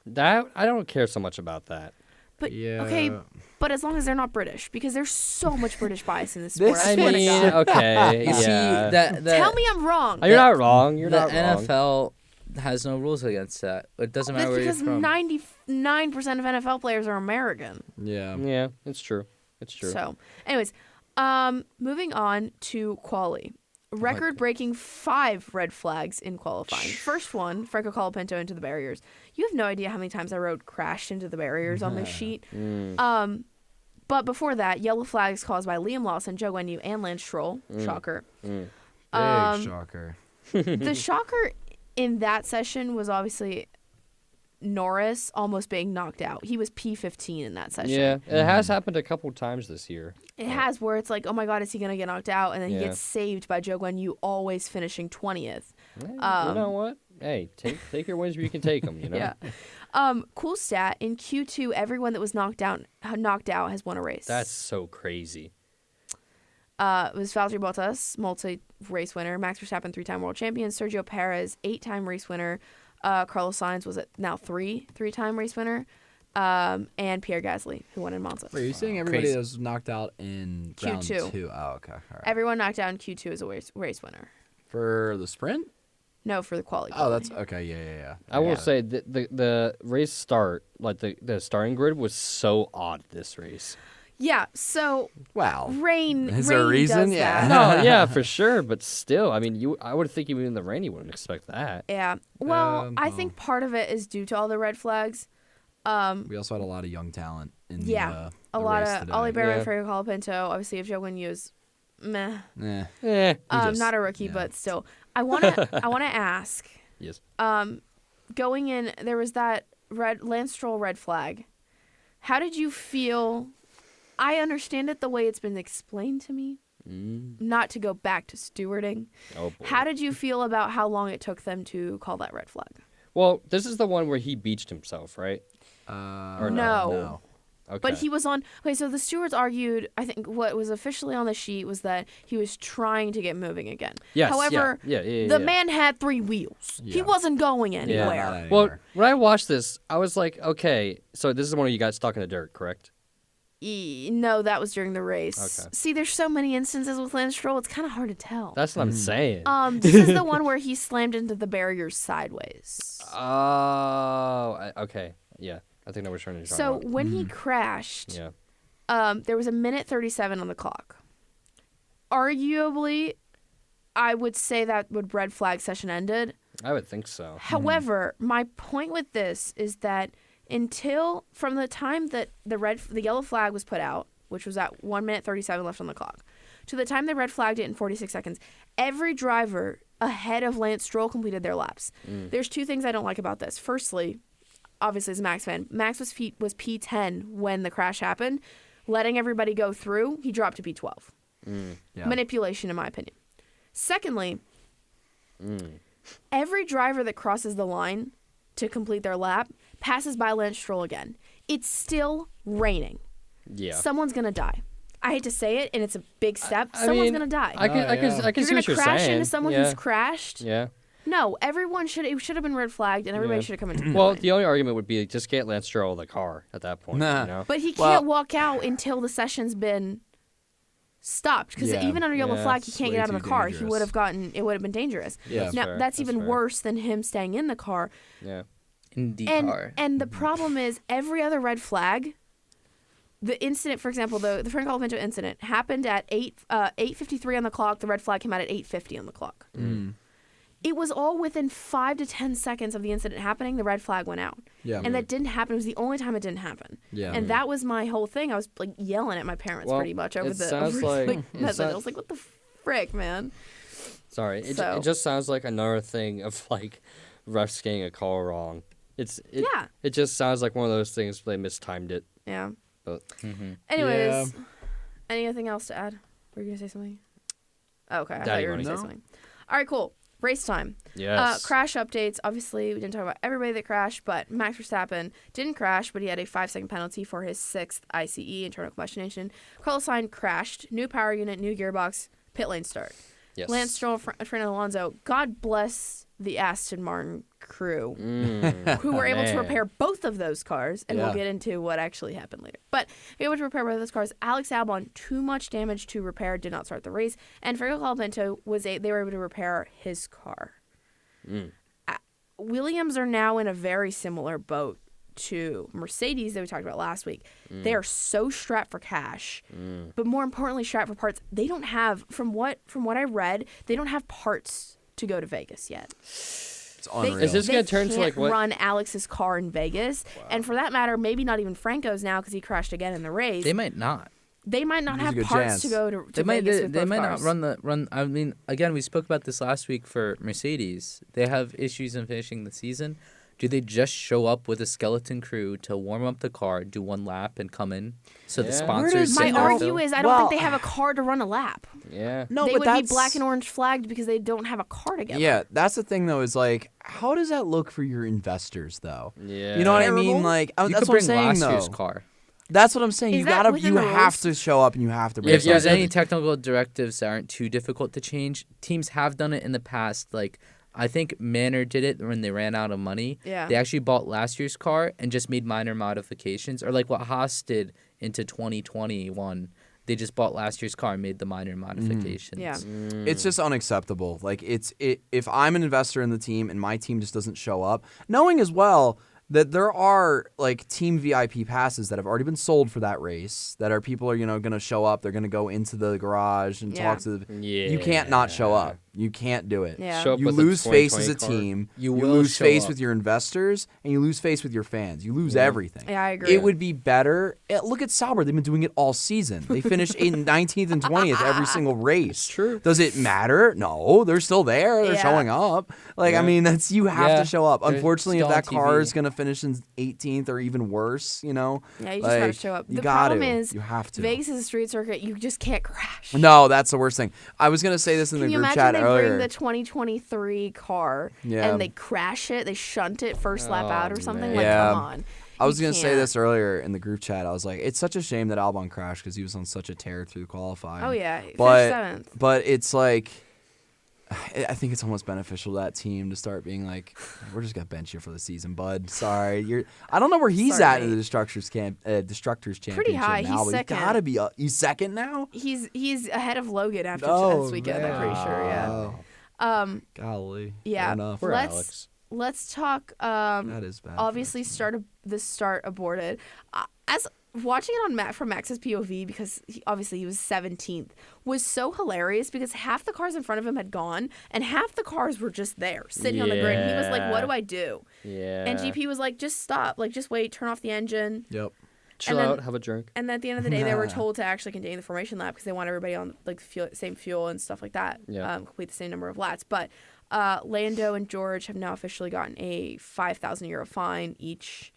That I don't care so much about that. But Yeah. okay, but as long as they're not British, because there's so much British bias in this sport. I mean, okay, You see, yeah. Tell me I'm wrong. You're not wrong. You're the not wrong. NFL has no rules against that. It doesn't matter where you're That's from. because 99% of NFL players are American. Yeah. Yeah, it's true. It's true. So, anyways, moving on to quali. Record-breaking 5 red flags in qualifying. First one, Franco Colapinto into the barriers. You have no idea how many times I wrote crashed into the barriers on this sheet. But before that, yellow flags caused by Liam Lawson, Joe Guanyu, and Lance Stroll. Shocker. Big shocker. The shocker in that session was obviously Norris almost being knocked out. He was P15 in that session. Yeah, it has happened a couple times this year. It has, where it's like, oh my God, is he going to get knocked out? And then he Yeah. gets saved by Joe Guanyu, always finishing 20th. You know what? Hey, take your wins where you can take them. You know. Yeah. Cool stat, in Q2, everyone that was knocked out has won a race. That's so crazy. It was Valtteri Bottas, multi-race winner. Max Verstappen, 3-time world champion. Sergio Perez, 8-time race winner. Carlos Sainz was now three-time race winner. And Pierre Gasly, who won in Monza. Wait, are you saying everybody Crazy. that was knocked out in round Q2. 2? Oh, okay. All right. Everyone knocked out in Q2 is a race winner. For the sprint? No, for the quali. Oh, that's okay. Yeah. I will Yeah. say that the race start, like the starting grid, was so odd this race. Yeah, so Wow. rain. Is rain there a reason? does Yeah. that. No, yeah, for sure, but still, I mean, I would think even in the rain you wouldn't expect that. Yeah. Well, I think part of it is due to all the red flags. We also had a lot of young talent in the A the lot race of today. Ollie Bearman, Yeah. Franco Colapinto. Obviously, if Joe Guanyu is meh. Eh. Not a rookie, yeah. but still. I wanna ask. Yes. Going in, there was that Lance Stroll red flag. How did you feel? I understand it the way it's been explained to me. Not to go back to stewarding. Oh boy. How did you feel about how long it took them to call that red flag? Well, this is the one where he beached himself, right? Or No. Okay. But he was on. Okay, so the stewards argued. I think what was officially on the sheet was that he was trying to get moving again. Yes, However, yeah, the man had 3 wheels. He Yeah. wasn't going Not anywhere. anymore. Well, when I watched this, I was like, okay, so this is the one where you got stuck in the dirt, correct? No, that was during the race. Okay. See, there's so many instances with Lance Stroll. It's kind of hard to tell. That's what I'm saying. This is the one where he slammed into the barriers sideways. Oh, okay, yeah. I think that was trying to. So when he crashed, Yeah. there was a minute 37 on the clock. Arguably, I would say that would red flag session ended. I would think so. However, my point with this is that until from the time that the yellow flag was put out, which was at 1 minute 37 left on the clock, to the time they red flagged it in 46 seconds, every driver ahead of Lance Stroll completed their laps. There's 2 things I don't like about this. Firstly, obviously as a Max fan, Max was P10 when the crash happened. Letting everybody go through, he dropped to P12. Yeah. Manipulation, in my opinion. Secondly, every driver that crosses the line to complete their lap passes by Lance Stroll again. It's still raining. Yeah. Someone's going to die. I hate to say it, and it's a big step. I Someone's mean, going to die. I can You're see going what to you're crash saying. into someone yeah. who's crashed? Yeah. No, it should have been red flagged, and everybody Yeah. should have come into the Well, line. the only argument would be just get Lance Stroll the car at that point. Nah. You know? But he Well- can't walk out until the session's been stopped, because Yeah. even under yellow Yeah, flag, he it's can't way get out of the too car. dangerous. It would have been dangerous. Yeah. That's Now, fair. that's even fair. worse than him staying in the car. Yeah. IndyCar. And the problem is, every other red flag, the incident, for example, the Franco Colapinto incident happened at 8:53 on the clock. The red flag came out at 8:50 on the clock. It was all within 5 to 10 seconds of the incident happening. The red flag went out, Yeah. and that didn't happen. It was the only time it didn't happen. Yeah. And that was my whole thing. I was like yelling at my parents Well, pretty much over it the sounds over, like- like, it message. sounds- I was like, "What the frick, man?" Sorry. It So- just sounds like another thing of like refs getting a call wrong. Yeah. It just sounds like one of those things where they mistimed it. Yeah. But Anyways, anything else to add? Were you gonna say something? Oh, okay, I thought Daddy you were gonna money. say No. something. All right, cool. Race time. Yes. Crash updates. Obviously, we didn't talk about everybody that crashed, but Max Verstappen didn't crash, but he had a 5-second penalty for his 6th ICE, internal combustion engine. Carlos Sainz crashed. New power unit, new gearbox, pit lane start. Yes. Lance Stroll, Fernando Alonso. God bless the Aston Martin crew, who were able to repair both of those cars, and we'll get into what actually happened later. But they were able to repair both of those cars. Alex Albon, too much damage to repair, did not start the race, and Franco Colapinto they were able to repair his car. Williams are now in a very similar boat to Mercedes that we talked about last week. They are so strapped for cash, but more importantly, strapped for parts. They don't have, from what I read, they don't have parts to go to Vegas yet. It's unreal. Is this going to turn to like what? Run Alex's car in Vegas, and for that matter, maybe not even Franco's now because he crashed again in the race. They might not. They might not There's a have good parts chance. to go to They might. Vegas with They both might cars. not run. I mean, again, we spoke about this last week for Mercedes. They have issues in finishing the season. Do they just show up with a skeleton crew to warm up the car, do one lap, and come in? So the Yeah. sponsors. My sit there argue still? is I don't think they have a car to run a lap. Yeah. No, They but would that's be black and orange flagged because they don't have a car together. Yeah, that's the thing though. Is like, how does that look for your investors though? Yeah. You know what I Terrible. mean? Like, You that's could what I'm bring saying last though. year's car. That's what I'm saying. Is You that gotta, within you the have rules? to show up and you have to bring If there's something. any technical directives that aren't too difficult to change, teams have done it in the past. Like, I think Manor did it when they ran out of money. Yeah. They actually bought last year's car and just made minor modifications. Or like what Haas did into 2021. They just bought last year's car and made the minor modifications. Yeah. It's just unacceptable. Like if I'm an investor in the team and my team just doesn't show up, knowing as well that there are like team VIP passes that have already been sold for that race, that are people are going to show up, they're going to go into the garage and talk to the You can't not show up. You can't do it. Yeah. Show up You with a lose face as 2020 a card. team. You You will lose show face up. with your investors, and you lose face with your fans. You lose everything. Yeah, I agree. It would be better. Look at Sauber. They've been doing it all season. They finished in 19th and 20th every single race. true. Does it matter? No, they're still there. They're Yeah. showing up. Like, I mean, you have Yeah. to show up. They're Unfortunately, if still on that car TV. is going to finish in 18th or even worse, Yeah, you just like, gotta show up. You The gotta. problem is you have to. Vegas is a street circuit. You just can't crash. No, that's the worst thing. I was going to say this in Can the you group imagine chat they earlier. bring the 2023 car Yeah. and they crash it, they shunt it first lap Oh, out or something? man. Like, Yeah. come on. I was You going to say can't. this earlier in the group chat. I was like, it's such a shame that Albon crashed because he was on such a tear through qualifying. Oh, yeah. He finished But 7th. but it's like, I think it's almost beneficial to that team to start being like, we're just gonna bench you for the season, bud. Sorry, I don't know where he's Sorry, at in mate. the Destructors Championship Pretty high. now. He's but second. He's gotta be. He's second now. He's ahead of Logan after Oh, this weekend, I'm pretty sure, yeah. Wow. Golly. Yeah. Fair enough. Poor Let's Alex. let's talk That is bad. obviously the start aborted. As watching it on from Max's POV, because obviously he was 17th, was so hilarious because half the cars in front of him had gone and half the cars were just there sitting on the grid. And he was like, "What do I do?" Yeah. And GP was like, "Just stop, like just wait, turn off the engine." Yep. Chill and then- out, have a drink. And at the end of the day, they were told to actually continue the formation lap because they want everybody on like same fuel and stuff like that. Yeah. Complete the same number of laps. But Lando and George have now officially gotten a €5,000 fine each.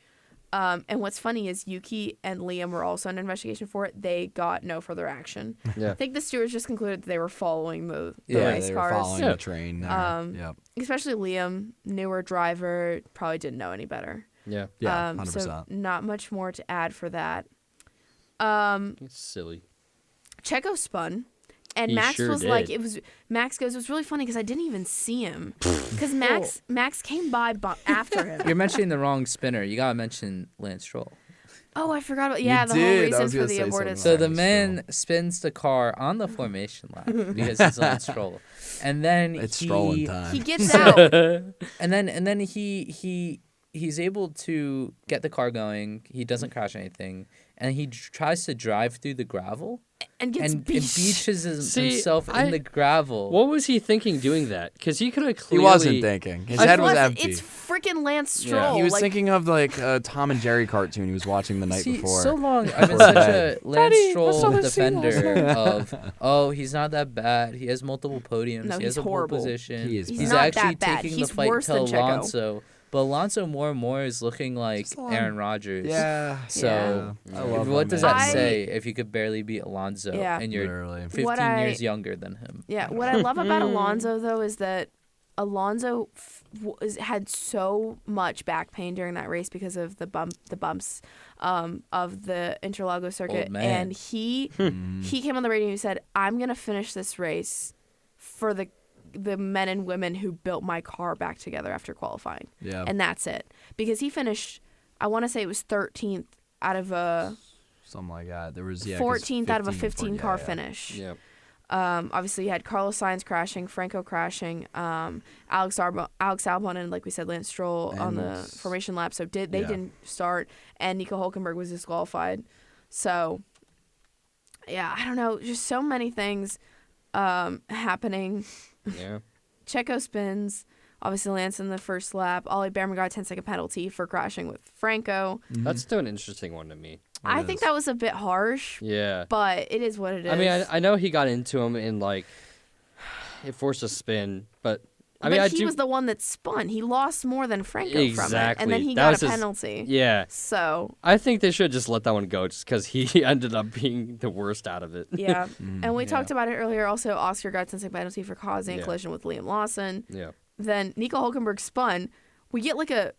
And what's funny is Yuki and Liam were also under investigation for it. They got no further action. Yeah. I think the stewards just concluded that they were following the Yeah, race they were cars. following Yeah. the train. There. Yep. Especially Liam, newer driver, probably didn't know any better. Yeah. Yeah. So 100%. not much more to add for that. It's silly. Checo spun, and He Max sure was like, did. Max goes, it was really funny because I didn't even see him because Max came by after him. You're mentioning the wrong spinner. You gotta mention Lance Stroll. Oh, I forgot about You the whole did. I reason was for gonna the say aborted. something So the Lance man spins the car on the formation lap because he's Lance Stroll, and then It's strolling time. He gets out. and then he's able to get the car going. He doesn't crash anything, and he tries to drive through the gravel And gets and beached. beaches See, himself in the gravel. What was he thinking doing that? Because he could have He clearly. wasn't thinking. His head was empty. It's freaking Lance Stroll. He was like, thinking of like a Tom and Jerry cartoon he was watching the night See, before. so long I've been such a Lance Daddy, Stroll what's all this defender of, he's not that bad. He has multiple podiums. No, he he's has a pole horrible. position. He is He's bad. not actually that bad. taking He's the fight worse to than Checo. Alonso. But Alonso more and more is looking like Just along- Aaron Rodgers. Yeah. So I love what him, does man. that say if you could barely beat Alonso Yeah. and you're Literally. 15 What I- years younger than him? Yeah, what I love about Alonso though is that Alonso had so much back pain during that race because of the bumps of the Interlagos circuit, Old man. and he came on the radio and he said, "I'm gonna finish this race for the men and women who built my car back together after qualifying." Yeah. And that's it, because he finished, I want to say it was 13th out of a Something like that. There was 14th out of a 15 car finish. Yeah. Obviously, you had Carlos Sainz crashing, Franco crashing, Alex Albon, and like we said, Lance Stroll on the formation lap. So they didn't start, and Nico Hülkenberg was disqualified. So, yeah, I don't know, just so many things happening. Yeah. Checo spins. Obviously, Lance in the first lap. Ollie Bearman got a 10-second penalty for crashing with Franco. That's still an interesting one to me. I think that was a bit harsh. Yeah. But it is what it is. I mean, I know he got into him and, like, it forced a spin, but... he was the one that spun. He lost more than Franco from it. Exactly. And then he That got a was penalty. Yeah. So... I think they should just let that one go just because he ended up being the worst out of it. Yeah. And we talked about it earlier. Also, Oscar got a 10-second penalty for causing a Yeah. collision with Liam Lawson. Yeah. Then Nico Hülkenberg spun. We get, like, a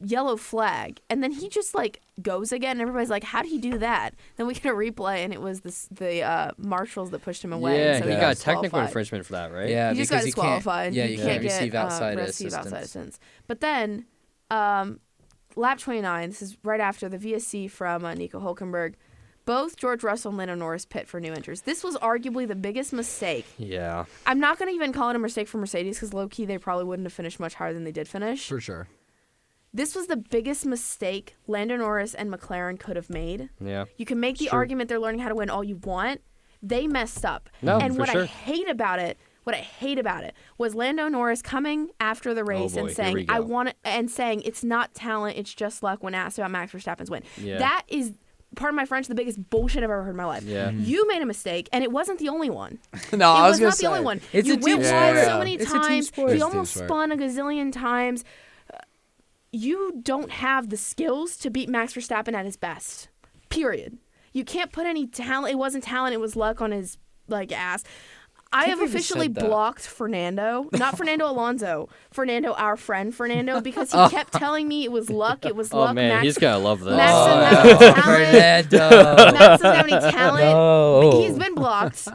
yellow flag, and then he just, like, goes again, and everybody's like, how'd he do that? Then we get a replay, and it was the marshals that pushed him away. Yeah, so he got got technical disqualified. infringement for that, right? Yeah, He just because got disqualified. You can't receive get, outside receive assistance. outside assistance. But then, lap 29, this is right after the VSC from Nico Hülkenberg. Both George Russell and Lando Norris pit for new enters. This was arguably the biggest mistake. Yeah. I'm not going to even call it a mistake for Mercedes because low-key they probably wouldn't have finished much higher than they did finish. For sure. This was the biggest mistake Lando Norris and McLaren could have made. Yeah. You can make the argument they're learning how to win all you want. They messed up. No, and for what sure. I hate about it was Lando Norris coming after the race boy, and here saying, we go. "I want," and saying it's not talent, it's just luck when asked about Max Verstappen's win. Yeah. That is, pardon my French, the biggest bullshit I've ever heard in my life. Yeah. You made a mistake, and it wasn't the only one. No, It I was was going not to the only say. one. It's you a went team wide sport. so many It's a team times. sport. He It's a team almost sport. spun a gazillion times. You don't have the skills to beat Max Verstappen at his best. Period. You can't put any talent. It wasn't talent. It was luck on his ass. I have believe you officially said that. blocked Fernando, not Fernando Alonso, Fernando, our friend Fernando, because he kept telling me it was luck. It was Oh, luck. man, Max, he's going to love this. Max Oh, doesn't have any talent. Fernando. Max doesn't have any talent. No. He's been blocked.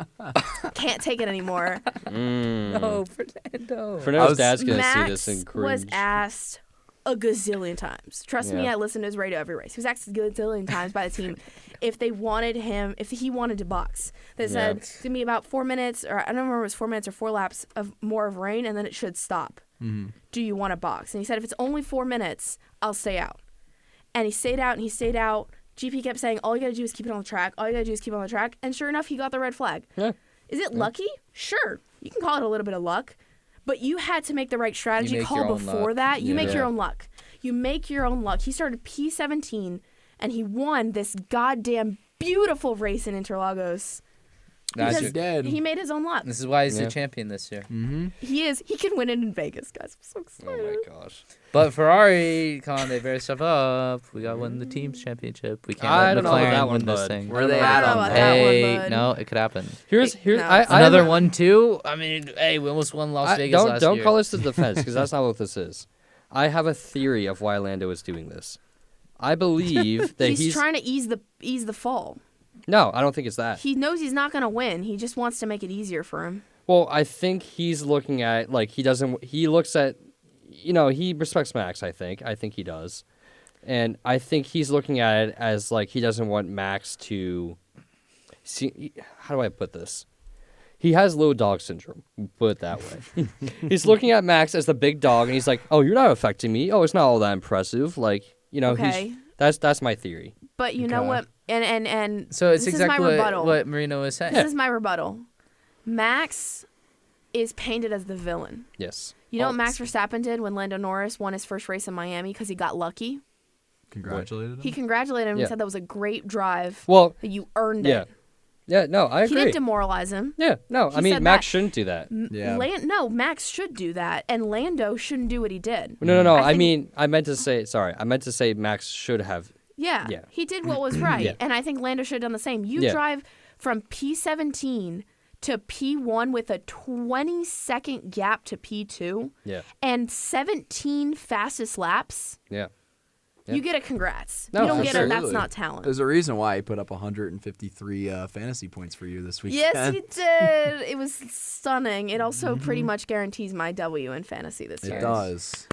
Can't take it anymore. No, Fernando. Fernando's dad's going to see Max this and was cringe. asked a gazillion times. Trust me, Yeah. I listened to his radio every race. He was asked a gazillion times by the team if they wanted him, if he wanted to box. They said, it's going to be about 4 minutes, or I don't remember if it was 4 minutes or 4 laps of more of rain, and then it should stop. Do you want to box? And he said, if it's only 4 minutes, I'll stay out. And he stayed out, and he stayed out. GP kept saying, all you got to do is keep it on the track. All you got to do is keep it on the track. And sure enough, he got the red flag. Yeah. Is it lucky? Sure. You can call it a little bit of luck. But you had to make the right strategy make call your own before luck. that. You make Yeah. your own luck. You make your own luck. He started P17, and he won this goddamn beautiful race in Interlagos. That's Because dead. he made his own luck. This is why he's Yeah. the champion this year. He is. He can win it in Vegas, guys. I'm so Oh, excited. my gosh. But Ferrari, come on, they better step up. We got to win the team's championship. We can't I let don't know about McLaren that one, win this bud. thing. Where are they I at don't know on about that? that one, Hey, bud. no, it could happen. Here's No. I Another have a- one too. I mean, hey, we almost won Las Vegas don't last don't year. call this a defense because that's not what this is. I have a theory of why Lando is doing this. I believe that He's trying to ease the fall. No, I don't think it's that. He knows he's not going to win. He just wants to make it easier for him. Well, I think he's looking at he looks at he respects Max, I think he does. And I think he's looking at it as like he doesn't want Max to see, how do I put this? He has low dog syndrome, put it that way. He's looking at Max as the big dog and he's like, "Oh, you're not affecting me. Oh, it's not all that impressive." Like, Okay. that's my theory. But you know Okay. what? And So it's this exactly is my rebuttal. what Marino was saying. This is my rebuttal. Max is painted as the villain. Yes. You know what Max Verstappen did when Lando Norris won his first race in Miami because he got lucky? Congratulated He him. congratulated him Yeah. and said that was a great drive, Well, that you earned yeah. it. Yeah, no, I He agree. didn't demoralize him. Yeah, no, He I mean said Max that. shouldn't do that. Yeah. No, Max should do that, and Lando shouldn't do what he did. No. I I think- mean, I meant to say Max should have. Yeah, Yeah. he did what was right, Yeah. and I think Lando should have done the same. You Yeah. drive from P17 to P1 with a 20-second gap to P2 and 17 fastest laps. Yeah. You get a congrats. No, you don't for get sure. a that's not talent. There's a reason why he put up 153 fantasy points for you this weekend. Yes, he did. It was stunning. It also pretty much guarantees my W in fantasy this year. It does.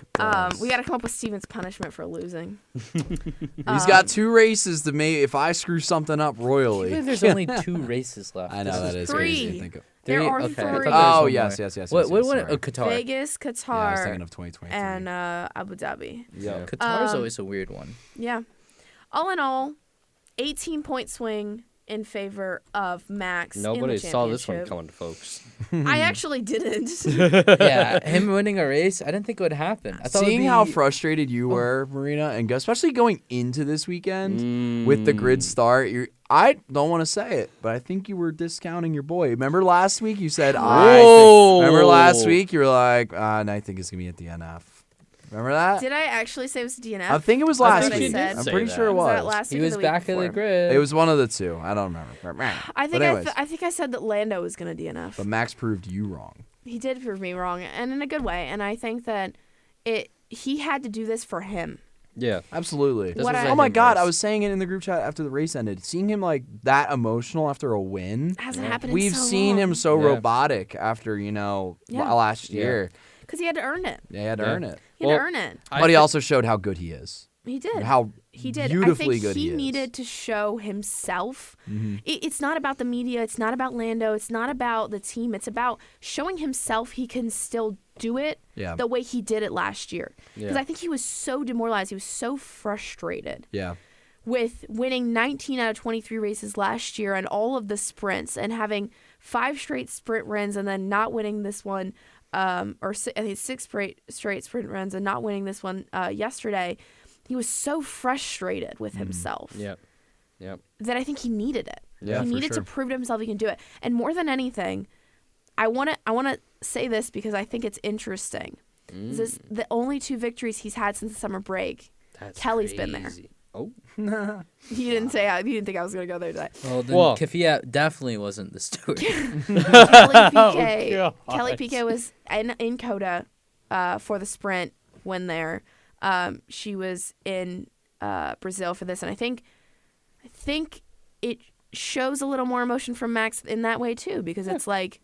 We got to come up with Steven's punishment for losing. He's got 2 races to make if I screw something up royally. There's only 2 races left. I know that is 3. crazy to think of. There are Okay. 3. I thought there was Oh, one yes. more. Yes. What? sorry. Oh, Qatar. Vegas, Yeah, I was Qatar, thinking of 2023. and Abu Dhabi. yeah. Qatar's always a weird one. Yeah. All in all, 18-point swing in favor of Max. Nobody in the saw this one championship. coming, folks. I actually didn't. Yeah, him winning a race, I didn't think it would happen. I thought Seeing it would how be, frustrated you were, Marina, and especially going into this weekend with the grid start, I don't want to say it, but I think you were discounting your boy. Remember last week you said, remember last week you were like, I think it's going to be at DNF. Remember that? Did I actually say it was DNF? I think it was I last think week. you did I'm say pretty that. sure it Was that was. last he week or was the week back of the before? grid. It was one of the two. I don't remember. I think But anyways, I think I said that Lando was going to DNF. but Max proved you wrong. He did prove me wrong, and in a good way. And I think that he had to do this for him. Yeah. Absolutely. This What was I- a Oh my him God, I race. was saying it in the group chat after the race ended. Seeing him like that emotional after a win. Hasn't happened. We've in so seen long. him so Yeah. robotic after, Yeah. last Yeah. year. Because he had to earn it. Yeah, he had to Yeah. earn it. He had Well, to earn it. But he also showed how good he is. He did. How He did. beautifully I think good he he is. needed to show himself. Mm-hmm. It's not about the media. It's not about Lando. It's not about the team. It's about showing himself he can still do it Yeah. the way he did it last year. Because Yeah. I think he was so demoralized. He was so frustrated Yeah. with winning 19 out of 23 races last year and all of the sprints and having 5 straight sprint wins and then not winning this one, I think 6 straight sprint runs and not winning this one yesterday. He was so frustrated with himself Yep. Yep. that I think he needed it. Yeah, he for needed sure. to prove to himself he can do it. And more than anything, I want to say this because I think it's interesting. This is the only 2 victories he's had since the summer break. That's Kelly's been there. crazy. Oh. He didn't think I was going to go there today. Well, then Well- Kvyat definitely wasn't the steward. Kelly Piquet was in Coda for the sprint when there. She was in Brazil for this, and I think it shows a little more emotion from Max in that way too, because it's like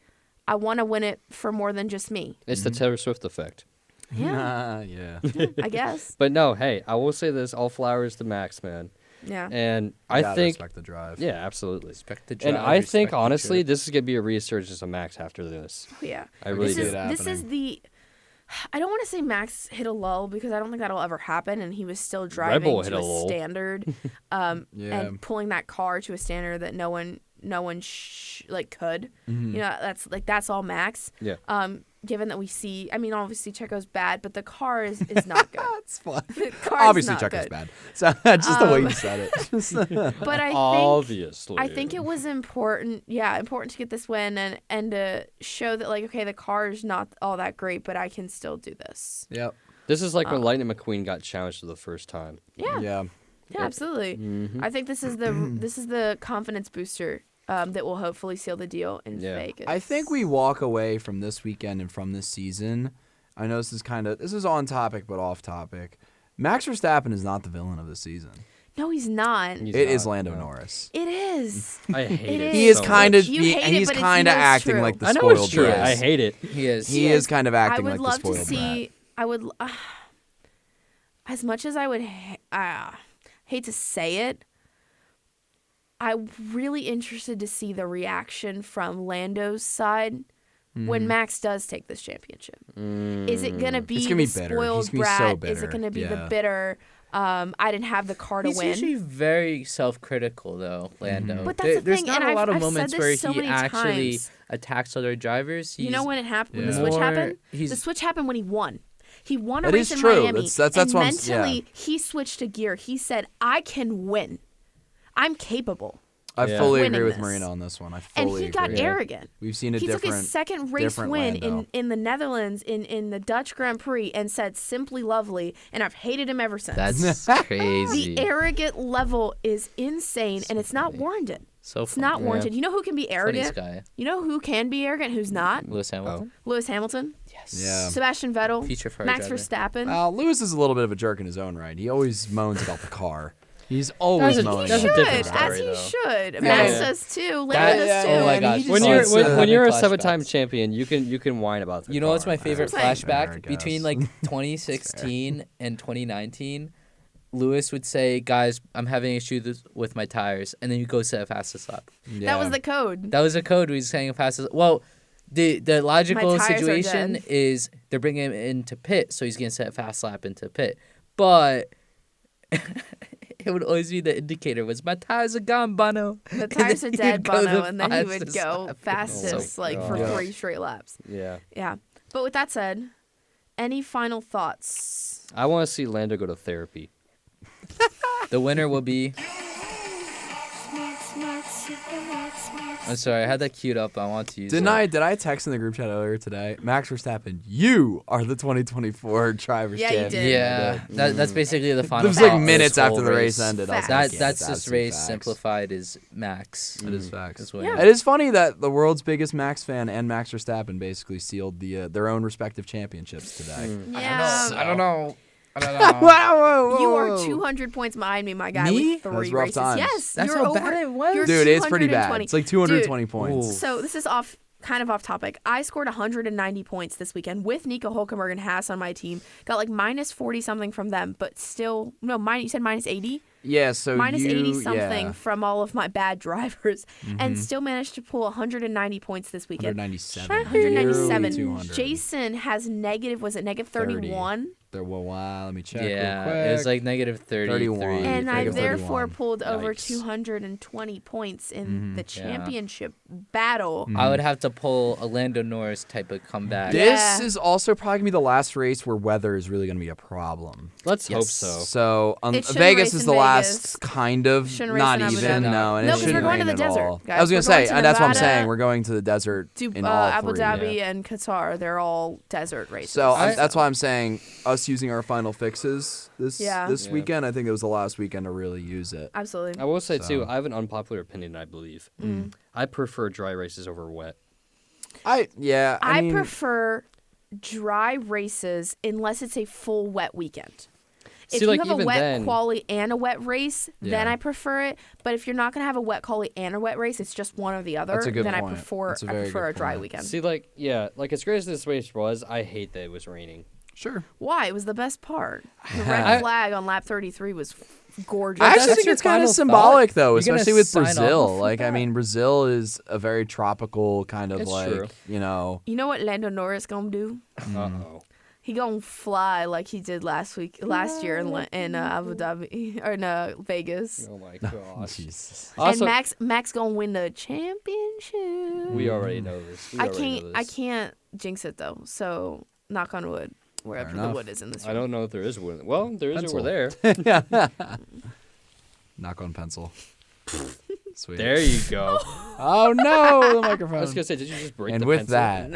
I want to win it for more than just me. It's the Taylor Swift effect. Yeah, Yeah. I guess. But no, hey, I will say this: all flowers to Max, man. Yeah. And I I gotta think, respect the drive. yeah, absolutely. Respect the And drive, I think respect the honestly, trip. this is gonna be a resurgence of Max after this. Oh, yeah. I really This do. is it this is the. I don't want to say Max hit a lull because I don't think that'll ever happen, and he was still driving Bull hit to a a lull. standard, Yeah. and pulling that car to a standard that no one could. Mm-hmm. You know, that's all Max. Yeah. Given that we see, I mean, obviously Checo's bad, but the car is not good. That's fun. The car is Obviously, not Chuck is good. bad. So just the way you said it. But Obviously. I think it was important to get this win and to show that, like, okay, the car is not all that great, but I can still do this. Yep. This is like when Lightning McQueen got challenged for the first time. Yeah, Yeah. absolutely. Mm-hmm. I think this is the confidence booster that will hopefully seal the deal in Yeah. Vegas. I think we walk away from this weekend and from this season. I know this is on topic but off topic. Max Verstappen is not the villain of the season. No, he's not. He's It is not, Lando no. Norris. It is. I hate it. He is so kind much. of You hate it, he's but it's- kind of you know it's acting true. like the I know spoiled it's true. brat. I hate it. He is. He is kind of I acting would like love the to spoiled see. I would, as much as I would hate to say it, I'm really interested to see the reaction from Lando's side when Max does take this championship. Is it gonna be It's gonna the be bitter. spoiled He's gonna be brat? so Is bitter. it gonna be the Yeah. bitter? I didn't have the car to He's win. usually very self-critical, though, Lando. But that's the There's thing, not and a lot of I've said moments this where so he many actually times. attacks other drivers. You know when it happened? When the Yeah. switch More- happened? he's- The switch happened when he won. He won a That race is in true. Miami. That's and what I'm- mentally, he switched a gear. He said, "I can win. I'm capable." I Yeah. fully Winning agree with this. Marina on this one. I And fully he got agree. arrogant. We've seen a He took different his second race different win Lando. in the Netherlands in the Dutch Grand Prix and said simply lovely, and I've hated him ever since. That's crazy. the arrogant level is insane, and it's not warranted. So It's fun. not warranted. You know who can be Funny arrogant? guy. You know who can be arrogant? Who's not? Lewis Hamilton. Lewis Hamilton, Yes. Yeah. Sebastian Vettel, Future Ferrari Max driver. Verstappen. Well, Lewis is a little bit of a jerk in his own right. He always moans about the car. He's always That's a- moaning. that's a should, different as story, he though. should. Max Yeah. does too. Lando That- does too. oh my and gosh. he just When wants you're to- when you're a Flashbacks. 7-time champion, you can whine about the You know car. what's my favorite That's what I'm saying. flashback? Between like 2016 and 2019, Lewis would say, "Guys, I'm having issues with my tires," and then you go set a fastest lap. That was the code. That was a code. We was saying fastest. Well, the logical tires are situation dead. is they're bringing him into pit, so he's gonna set a fast lap into pit. But it would always be the indicator was my tires are gone, Bono. The tires are And then dead, he'd go Bono, the and then he would fastest go lap. fastest like for God. 3 straight laps. Yeah. Yeah. But with that said, any final thoughts? I want to see Lando go to therapy. The winner will be. I'm sorry, I had that queued up. I want to use Did it. I text in the group chat earlier today? Max Verstappen, you are the 2024 drivers' Yeah, you champion. did. Yeah, that's basically the It final. was like thought of minutes this whole after the race ended. I was Facts. like, That's yeah, this absolute race facts. simplified is Max. It is facts. Is winning. Yeah. It is funny that the world's biggest Max fan and Max Verstappen basically sealed their own respective championships today. Yeah. I don't know. You are 200 points behind me, my guy, Me? with 3 That's rough races. times. Yes, That's you're how over, bad it was? You're Dude, it's pretty bad. 220. It's like 220 Dude, points. So this is kind of off topic. I scored 190 points this weekend with Nico Hulkenberg and Haas on my team. Got like minus 40 something from them, but still you said minus 80? Yeah, so Minus you, 80 something yeah, from all of my bad drivers, and still managed to pull 190 points this weekend. 197. 197. Nearly 200. Jason has negative 31? Well, wow, let me check Yeah, real quick. it was like negative 33. 31. And I Negative therefore 31. pulled over Yikes. 220 points in the championship battle. I would have to pull a Lando Norris type of comeback. This Yeah. is also probably going to be the last race where weather is really going to be a problem. Let's hope Yes. so. So It shouldn't Vegas race is in the Vegas. last kind of, Shouldn't race not in Abu even, Dhabi. no, and No, it 'cause we're shouldn't going to rain the at desert, all. guys. I was going We're to say, going to and that's what I'm Nevada, saying. We're going to the desert in all Abu three. Dhabi and Qatar, they're all desert races. So that's why I'm saying us using our final fixes this Yeah. this Yeah. weekend. I think it was the last weekend to really use it. Absolutely. I will say So- too, I have an unpopular opinion. I believe I prefer dry races over wet. I mean, prefer dry races unless it's a full wet weekend. See, If you like, have a even wet then- quali and a wet race, then Yeah. I prefer it. But if you're not gonna have a wet quali and a wet race, it's just one or the other. That's a good then point. I prefer That's a very good a dry point. weekend. See, like as great as this race was, I hate that it was raining. sure. Why? It was the best part. The I- red flag on lap 33 was gorgeous. I actually that's think your it's kind final of symbolic, thought? though, You're gonna especially with sign off Brazil. with Like, I that? mean, Brazil is a very tropical kind of It's like, true. you know. You know what Lando Norris gonna do? Uh-oh. He gonna fly like he did last year in Abu Dhabi or in Vegas. Oh my gosh. Jesus. Also, and Max gonna win the championship. we already know this. We I already know can't this. jinx it though. So knock on wood, wherever Fair the enough. wood is in this I room. don't know if there is one. Well, there is Pencil. over there. Knock on pencil. Sweet. There you go. Oh, no, the I microphone. was gonna say, did you just break And the with pencil? that.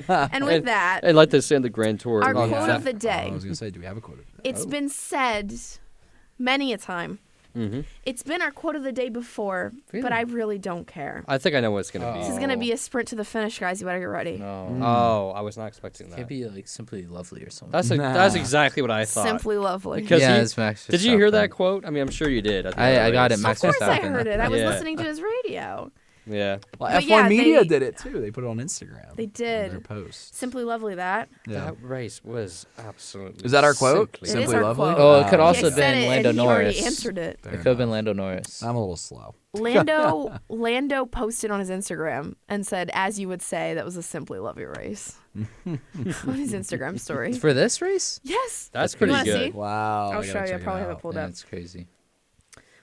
No. And with that, I'd like to send the Grand Tour. our on quote that. of the day. I was going to say, do we have a quote of the day? It's been said many a time. Mhm. It's been our quote of the day before, but I really don't care. I think I know what it's gonna This be. is gonna be a sprint to the finish, guys. You better get ready. No. Oh, I was not expecting It'd that. be like simply lovely or something. That's exactly what I thought. Simply lovely. Because yeah, he- it's Max. Did you hear that Verstappen. quote? I mean, I'm sure you did. at the I other got it, race. Max Of course I Verstappen. heard it. I was Yeah. listening to his radio. Yeah. Well, But F1 yeah, Media they- did it, too. They put it on Instagram. They On did. their post. Simply lovely that. Yeah. That race was absolutely. Is that our quote? simply- It Simply is our lovely? quote. Oh, it could Wow. also He been said it, Lando and he already Norris. answered it. Fair It could have been enough. Lando Norris. I'm a little slow. Lando posted on his Instagram and said, as you would say, that was a simply lovely race. on his Instagram story. For this race? Yes. That's You pretty wanna good. see? Wow. I'll I gotta show you. I check probably it have it out. pulled Yeah, up. it's crazy.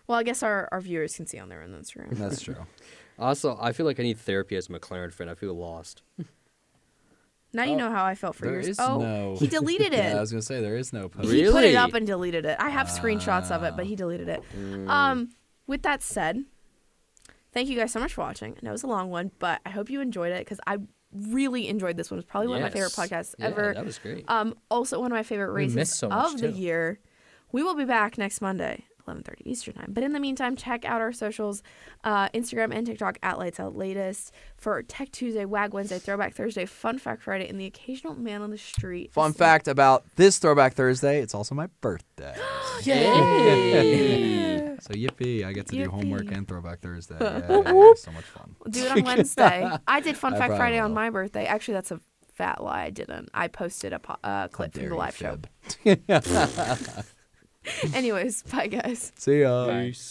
Well, I guess our viewers can see on their own Instagram. That's true. Also, I feel like I need therapy as a McLaren fan. I feel lost. Now you know how I felt for There years. is Oh, no. he deleted it. Yeah, I was going to say, there is no post. He put it Really? up and deleted it. I have screenshots of it, but he deleted it. With that said, thank you guys so much for watching. I know it was a long one, but I hope you enjoyed it because I really enjoyed this one. It was probably one of my favorite Yes. podcasts Yeah, ever. that was great. Also one of my favorite We races missed so much, of the too. year. We will be back next Monday 11:30 Eastern time. But in the meantime, check out our socials, Instagram and TikTok at Lights Out Latest for Tech Tuesday, Wag Wednesday, Throwback Thursday, Fun Fact Friday, and the occasional man on the street. Fun fact about this Throwback Thursday, it's also my birthday. Yay! So yippee, I get to do Yippee. homework and Throwback Thursday. Yay, so much fun. We'll do it on Wednesday. I did Fun I Fact probably Friday on will. my birthday. Actually, that's a fat lie. I didn't. I posted a clip from the live show. Fib. Anyways, bye guys. See ya. Peace.